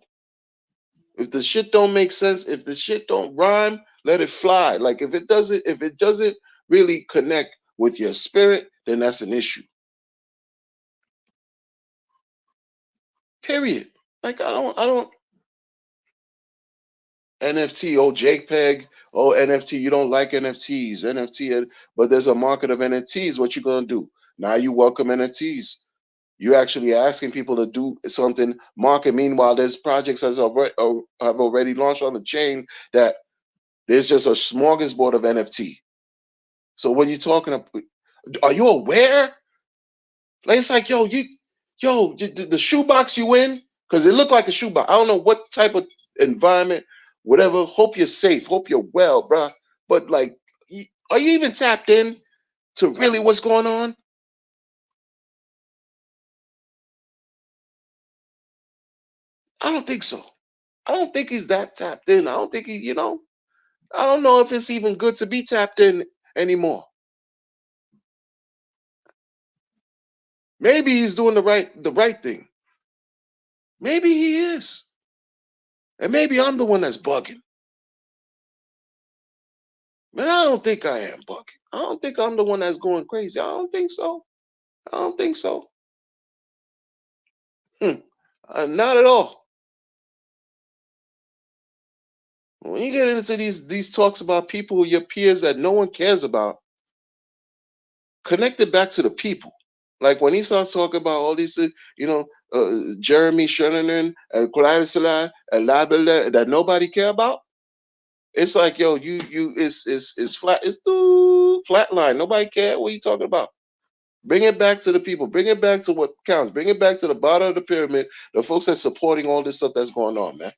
If the shit don't make sense, if the shit don't rhyme, let it fly. Like if it doesn't really connect with your spirit, then that's an issue. Period. Like I don't NFT, oh JPEG, oh NFT, you don't like NFTs, NFT, but there's a market of NFTs. What you gonna do? Now you welcome NFTs. You actually asking people to do something market. Meanwhile, there's projects that have already launched on the chain that there's just a smorgasbord of NFT. So what are you talking about? Are you aware? Like it's like, the shoebox you in, because it looked like a shoebox. I don't know what type of environment, whatever. Hope you're safe. Hope you're well, bruh. But like, are you even tapped in to really what's going on? I don't think so. I don't think he's that tapped in. I don't think I don't know if it's even good to be tapped in anymore. Maybe he's doing the right thing. Maybe he is. And maybe I'm the one that's bugging. Man, I don't think I am bugging. I don't think I'm the one that's going crazy. I don't think so. I don't think so. Hmm. Not at all. When you get into these talks about people, your peers that no one cares about, connect it back to the people. Like when he starts talking about all these, Jeremy Shanahan and Clarissa and Labella that nobody care about, it's like, yo, it's flat, it's flat line. Nobody care. What are you talking about? Bring it back to the people. Bring it back to what counts. Bring it back to the bottom of the pyramid. The folks that's supporting all this stuff that's going on, man.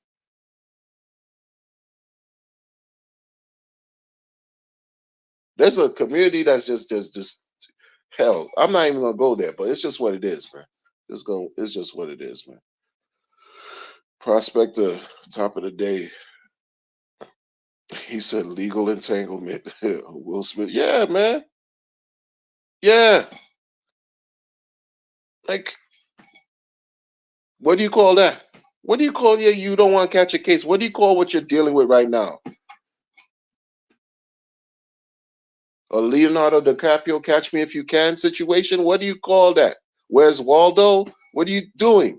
There's a community that's just hell. I'm not even gonna go there, but it's just what it is, man. It's just what it is, man. Prospector, top of the day. He said legal entanglement. Will Smith. Yeah, man. Yeah. Like, what do you call that? What do you call, yeah, you don't want to catch a case? What do you call what you're dealing with right now? A Leonardo DiCaprio catch me if you can situation? What do you call that? Where's Waldo? What are you doing?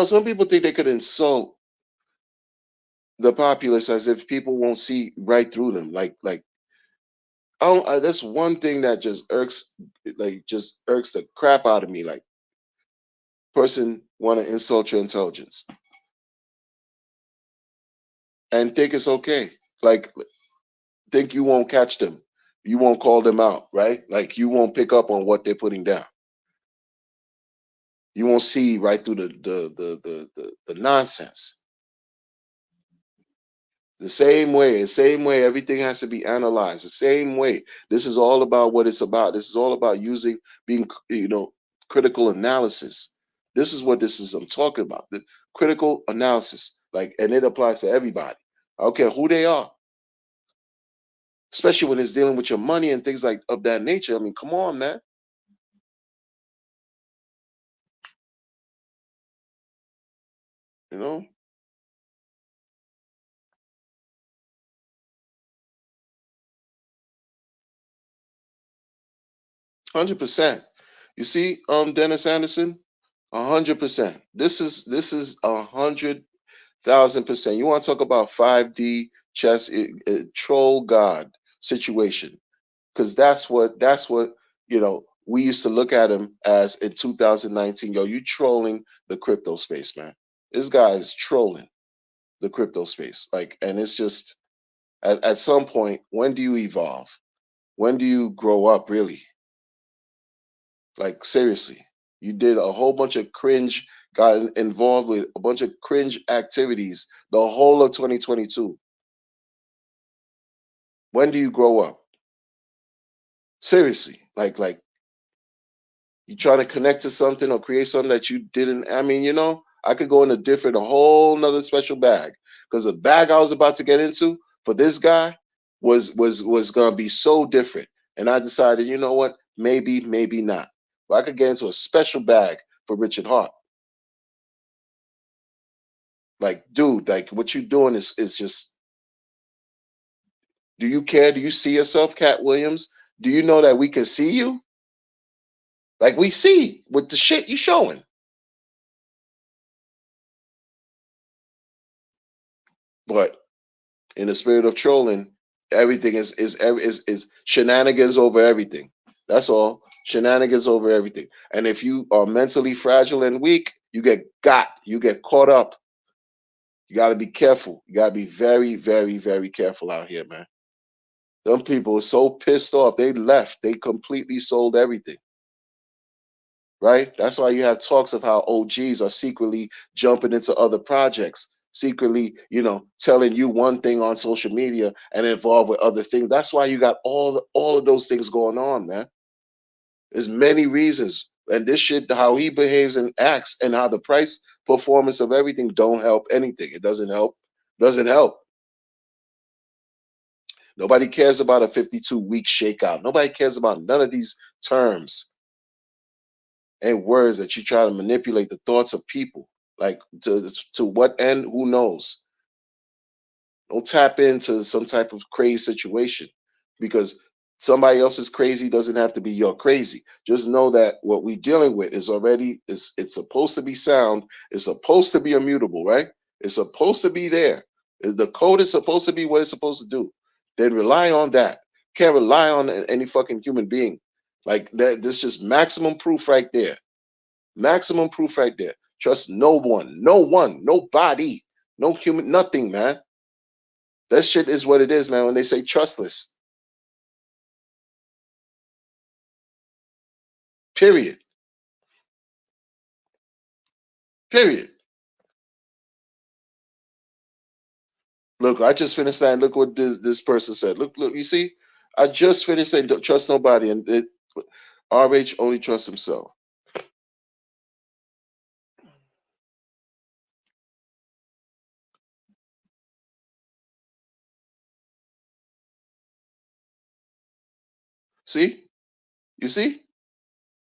Some people think they could insult the populace as if people won't see right through them. Like that's one thing that just irks the crap out of me. Like, person want to insult your intelligence and think it's okay. Like, think you won't catch them, you won't call them out, right? Like, you won't pick up on what they're putting down. You won't see right through the nonsense. The same way everything has to be analyzed. The same way. This is all about what it's about. This is all about being, critical analysis. This is what this is I'm talking about. The critical analysis. Like, and it applies to everybody. I don't care who they are, especially when it's dealing with your money and things like of that nature. I mean, come on, man. You know? 100%. You see, Dennis Anderson, 100%. This is 100,000%. You want to talk about 5D chess, troll god situation? Because that's what we used to look at him as in 2019. Yo, you trolling the crypto space, man. This guy is trolling the crypto space. Like, and it's just at some point, when do you evolve? When do you grow up, really? Like, seriously, you did a whole bunch of cringe, got involved with a bunch of cringe activities the whole of 2022. When do you grow up? Seriously, like you try to connect to something or create something that you didn't. I mean, I could go in a whole nother special bag, because the bag I was about to get into for this guy was gonna be so different. And I decided, you know what, maybe not. But I could get into a special bag for Richard Hart. Like, dude, like what you doing is just. Do you care? Do you see yourself, Cat Williams? Do you know that we can see you? Like, we see with the shit you showing. But in the spirit of trolling, everything is shenanigans over everything. That's all. Shenanigans over everything. And if you are mentally fragile and weak, you get caught up. You got to be careful. You got to be very, very, very careful out here, man. Them people are so pissed off. They left. They completely sold everything. Right? That's why you have talks of how OGs are secretly jumping into other projects, secretly, telling you one thing on social media and involved with other things. That's why you got all of those things going on, man. There's many reasons. And this shit, how he behaves and acts and how the price performance of everything don't help anything. It doesn't help. Doesn't help. Nobody cares about a 52-week shakeout. Nobody cares about none of these terms and words that you try to manipulate the thoughts of people. Like, to what end? Who knows? Don't tap into some type of crazy situation, because somebody else's crazy doesn't have to be your crazy. Just know that what we're dealing with is already it's supposed to be sound. It's supposed to be immutable, right? It's supposed to be there. The code is supposed to be what it's supposed to do. Then rely on that. Can't rely on any fucking human being. Like that. This is just maximum proof right there. Maximum proof right there. Trust no one, nobody, no human, nothing, man. That shit is what it is, man. When they say trustless, period, period. Look, I just finished saying, look what this person said. Look, you see, I just finished saying, don't trust nobody, and RH only trusts himself. See, you see,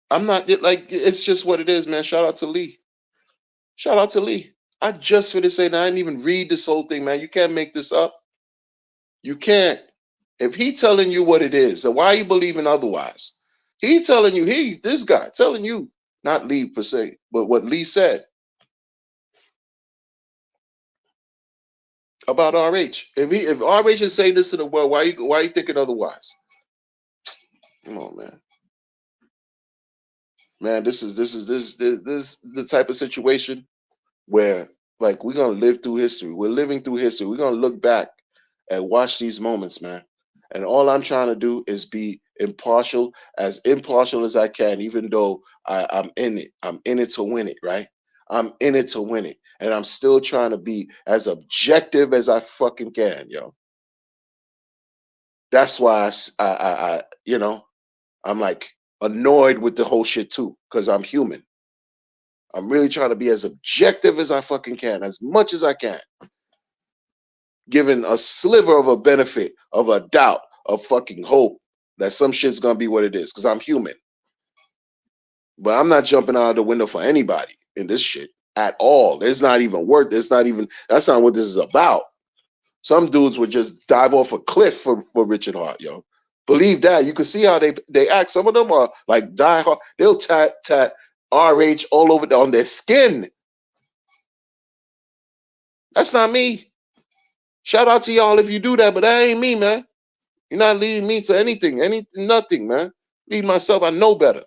I'm not like, it's just what it is, man. Shout out to Lee. Shout out to Lee. I just finished saying, I didn't even read this whole thing, man. You can't make this up. You can't. If he telling you what it is, then why are you believing otherwise? He telling you, this guy telling you, not Lee per se, but what Lee said about RH. If RH is saying this to the world, why are you thinking otherwise? Come on, man. Man, this is the type of situation where, like, we're gonna live through history. We're living through history. We're gonna look back and watch these moments, man. And all I'm trying to do is be impartial as I can, even though I'm in it. I'm in it to win it, right? I'm in it to win it. And I'm still trying to be as objective as I fucking can, yo. That's why I'm like annoyed with the whole shit too, because I'm human. I'm really trying to be as objective as I fucking can, as much as I can, giving a sliver of a benefit of a doubt of fucking hope that some shit's gonna be what it is, because I'm human. But I'm not jumping out of the window for anybody in this shit at all. It's not even worth. That's not what this is about. Some dudes would just dive off a cliff for Richard Hart, yo. Believe that. You can see how they act. Some of them are like die hard. They'll tat RH all over on their skin. That's not me. Shout out to y'all if you do that, but that ain't me, man. You're not leading me to anything, nothing, man. Lead myself. I know better.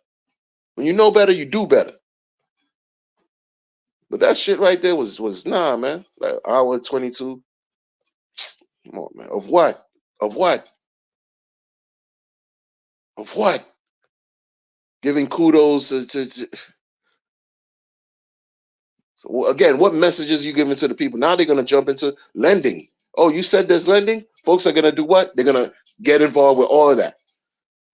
When you know better, you do better. But that shit right there was nah, man. Like hour 22. Come on, man. Of what? Of what? Of what? Giving kudos to so again, what messages you giving to the people? Now they're gonna jump into lending. Oh, you said there's lending? Folks are gonna do what? They're gonna get involved with all of that.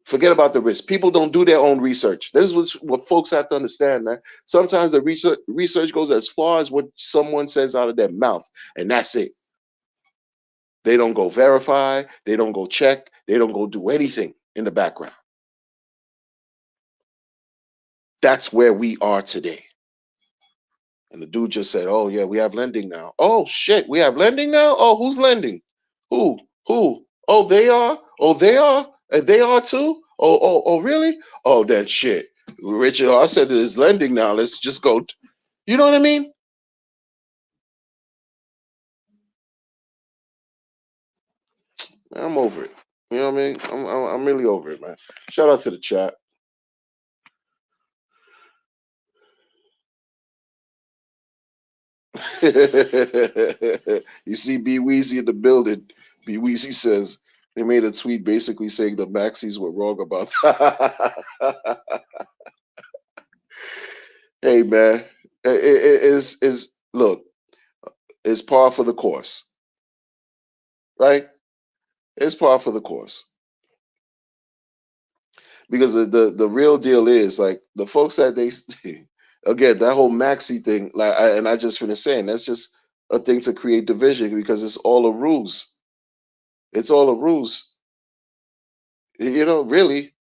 Forget about the risk. People don't do their own research. This is what folks have to understand, man. Sometimes the research goes as far as what someone says out of their mouth, and that's it. They don't go verify, they don't go check, they don't go do anything in the background. That's where we are today. And the dude just said, "Oh yeah, we have lending now." Oh shit, we have lending now? Oh, who's lending? Who? Who? Oh, they are? Oh, they are? And they are too? Oh, really? Oh, that shit. Richard, I said it is lending now. Let's just go. You know what I mean? I'm over it. You know what I mean? I'm really over it, man. Shout out to the chat. You see B Weezy in the building. B Weezy says they made a tweet basically saying the Maxis were wrong about that. Hey man, it is look, it's par for the course, right? It's par for the course because the real deal is like the folks that they again that whole maxi thing like and I just finished saying that's just a thing to create division because it's all a ruse. It's all a ruse. You know, really,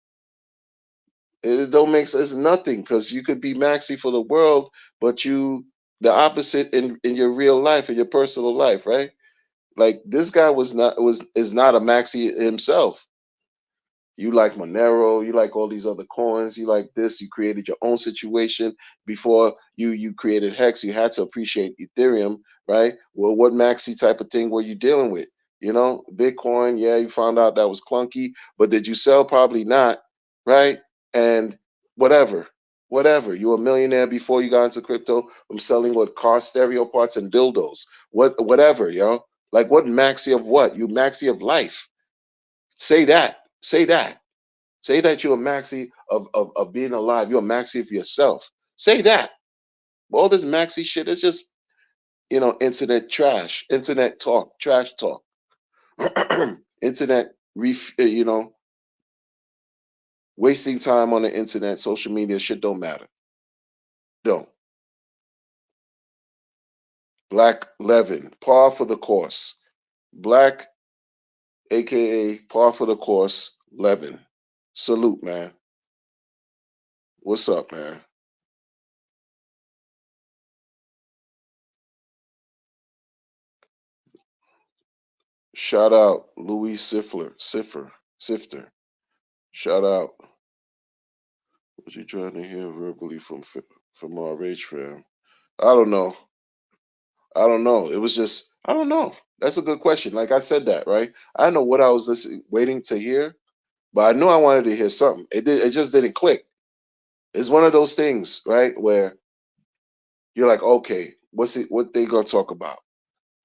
it don't make sense. It's nothing because you could be maxi for the world, but you the opposite in your real life in your personal life, right? Like this guy is not a maxi himself. You like Monero, you like all these other coins, you like this. You created your own situation before you created Hex. You had to appreciate Ethereum, right? Well, what maxi type of thing were you dealing with? You know, Bitcoin. Yeah, you found out that was clunky, but did you sell? Probably not, right? And whatever, whatever. You were a millionaire before you got into crypto from selling what car stereo parts and dildos. Whatever, yo. Like what maxi of what? You maxi of life. Say that. Say that. Say that you're a maxi of being alive. You're a maxi of yourself. Say that. All this maxi shit is just, internet trash, internet talk, trash talk, internet, wasting time on the internet, social media, shit don't matter. Don't. Black Levin, par for the course. Black, aka par for the course, Levin. Salute, man. What's up, man? Shout out Louis Sifter. Shout out. What you trying to hear verbally from our rage fam? I don't know. I don't know. It was just I don't know. That's a good question. Like I said that, right? I don't know what I was waiting to hear, but I knew I wanted to hear something. It just didn't click. It's one of those things, right? Where you're like, okay, what they gonna talk about?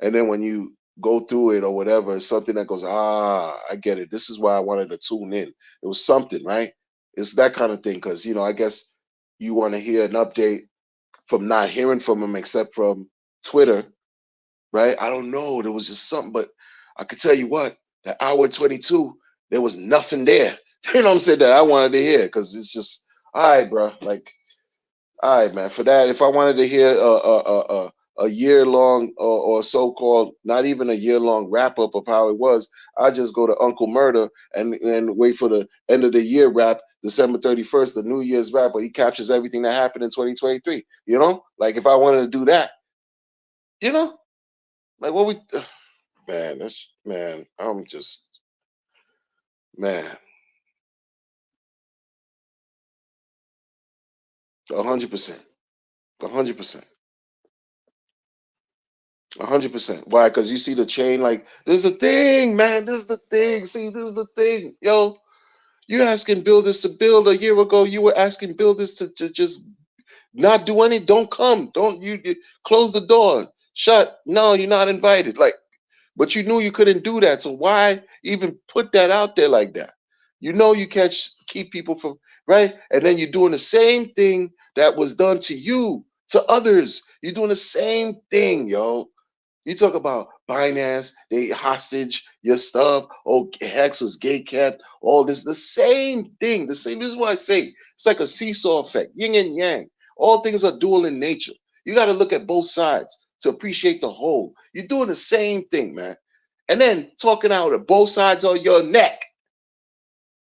And then when you go through it or whatever, it's something that goes, I get it. This is why I wanted to tune in. It was something, right? It's that kind of thing. Because, I guess you want to hear an update from not hearing from him except from Twitter, right? I don't know. There was just something, but I could tell you what, the hour 22, there was nothing there. You know what I'm saying? That I wanted to hear because it's just, all right, bro. Like, all right, man. For that, if I wanted to hear a year long or so called, not even a year long wrap up of how it was, I just go to Uncle Murder and wait for the end of the year wrap, December 31st, the New Year's wrap, where he captures everything that happened in 2023. You know, like if I wanted to do that, you know, like what we, man, I'm just, man. 100%. 100%. 100%. Why? Because you see the chain, like, this is the thing, man. This is the thing. See, this is the thing. Yo, you asking builders to build a year ago. You were asking builders to just not do any, don't come. Don't you close the door. Shut. No, you're not invited. Like, but you knew you couldn't do that. So why even put that out there like that? You know you can't keep people from, right? And then you're doing the same thing that was done to you, to others. You're doing the same thing, yo. You talk about Binance, they hostage your stuff. Oh, Hex was gate kept. All this, the same thing. The same. This is what I say. It's like a seesaw effect, yin and yang. All things are dual in nature. You got to look at both sides to appreciate the whole. You're doing the same thing, man. And then talking out of both sides of your neck.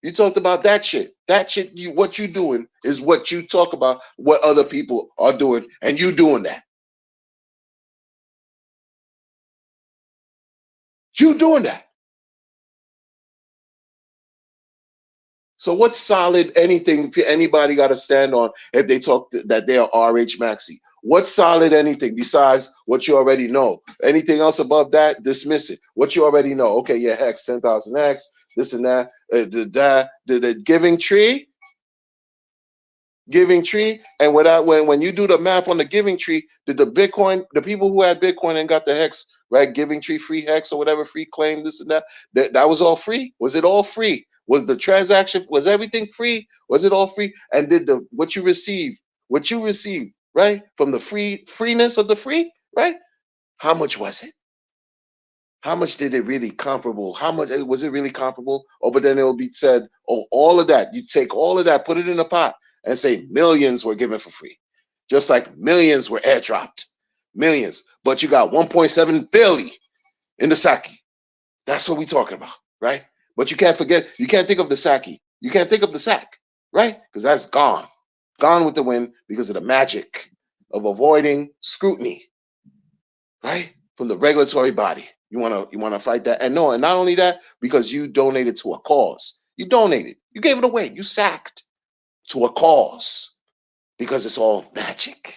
You talked about that shit. That shit, you what you doing is what you talk about, what other people are doing, and you doing that. You doing that. So what's solid anything anybody got to stand on if they talk that they are RH Maxi? What's solid anything besides what you already know? Anything else above that, dismiss it. What you already know. Okay, yeah, Hex, 10,000 X, this and that. The giving tree, and without when you do the math on the giving tree, did the Bitcoin, the people who had Bitcoin and got the Hex, right, giving tree free Hex or whatever, free claim, this and that was all free? Was it all free? Was the transaction, was everything free? Was it all free? And did the what you received, right, from the freeness of the free, right, how much was it? How much did it really comparable? How much was it really comparable? Oh, but then it will be said, oh, all of that. You take all of that, put it in a pot, and say millions were given for free, just like millions were airdropped, millions. But you got 1.7 billion in the Saki. That's what we're talking about, right? But you can't forget. You can't think of the Saki. You can't think of the SAC, right? Because that's gone with the wind because of the magic of avoiding scrutiny, right? From the regulatory body. You wanna fight that. And no, and not only that, because you donated to a cause. You donated. You gave it away. You sacked to a cause because it's all magic.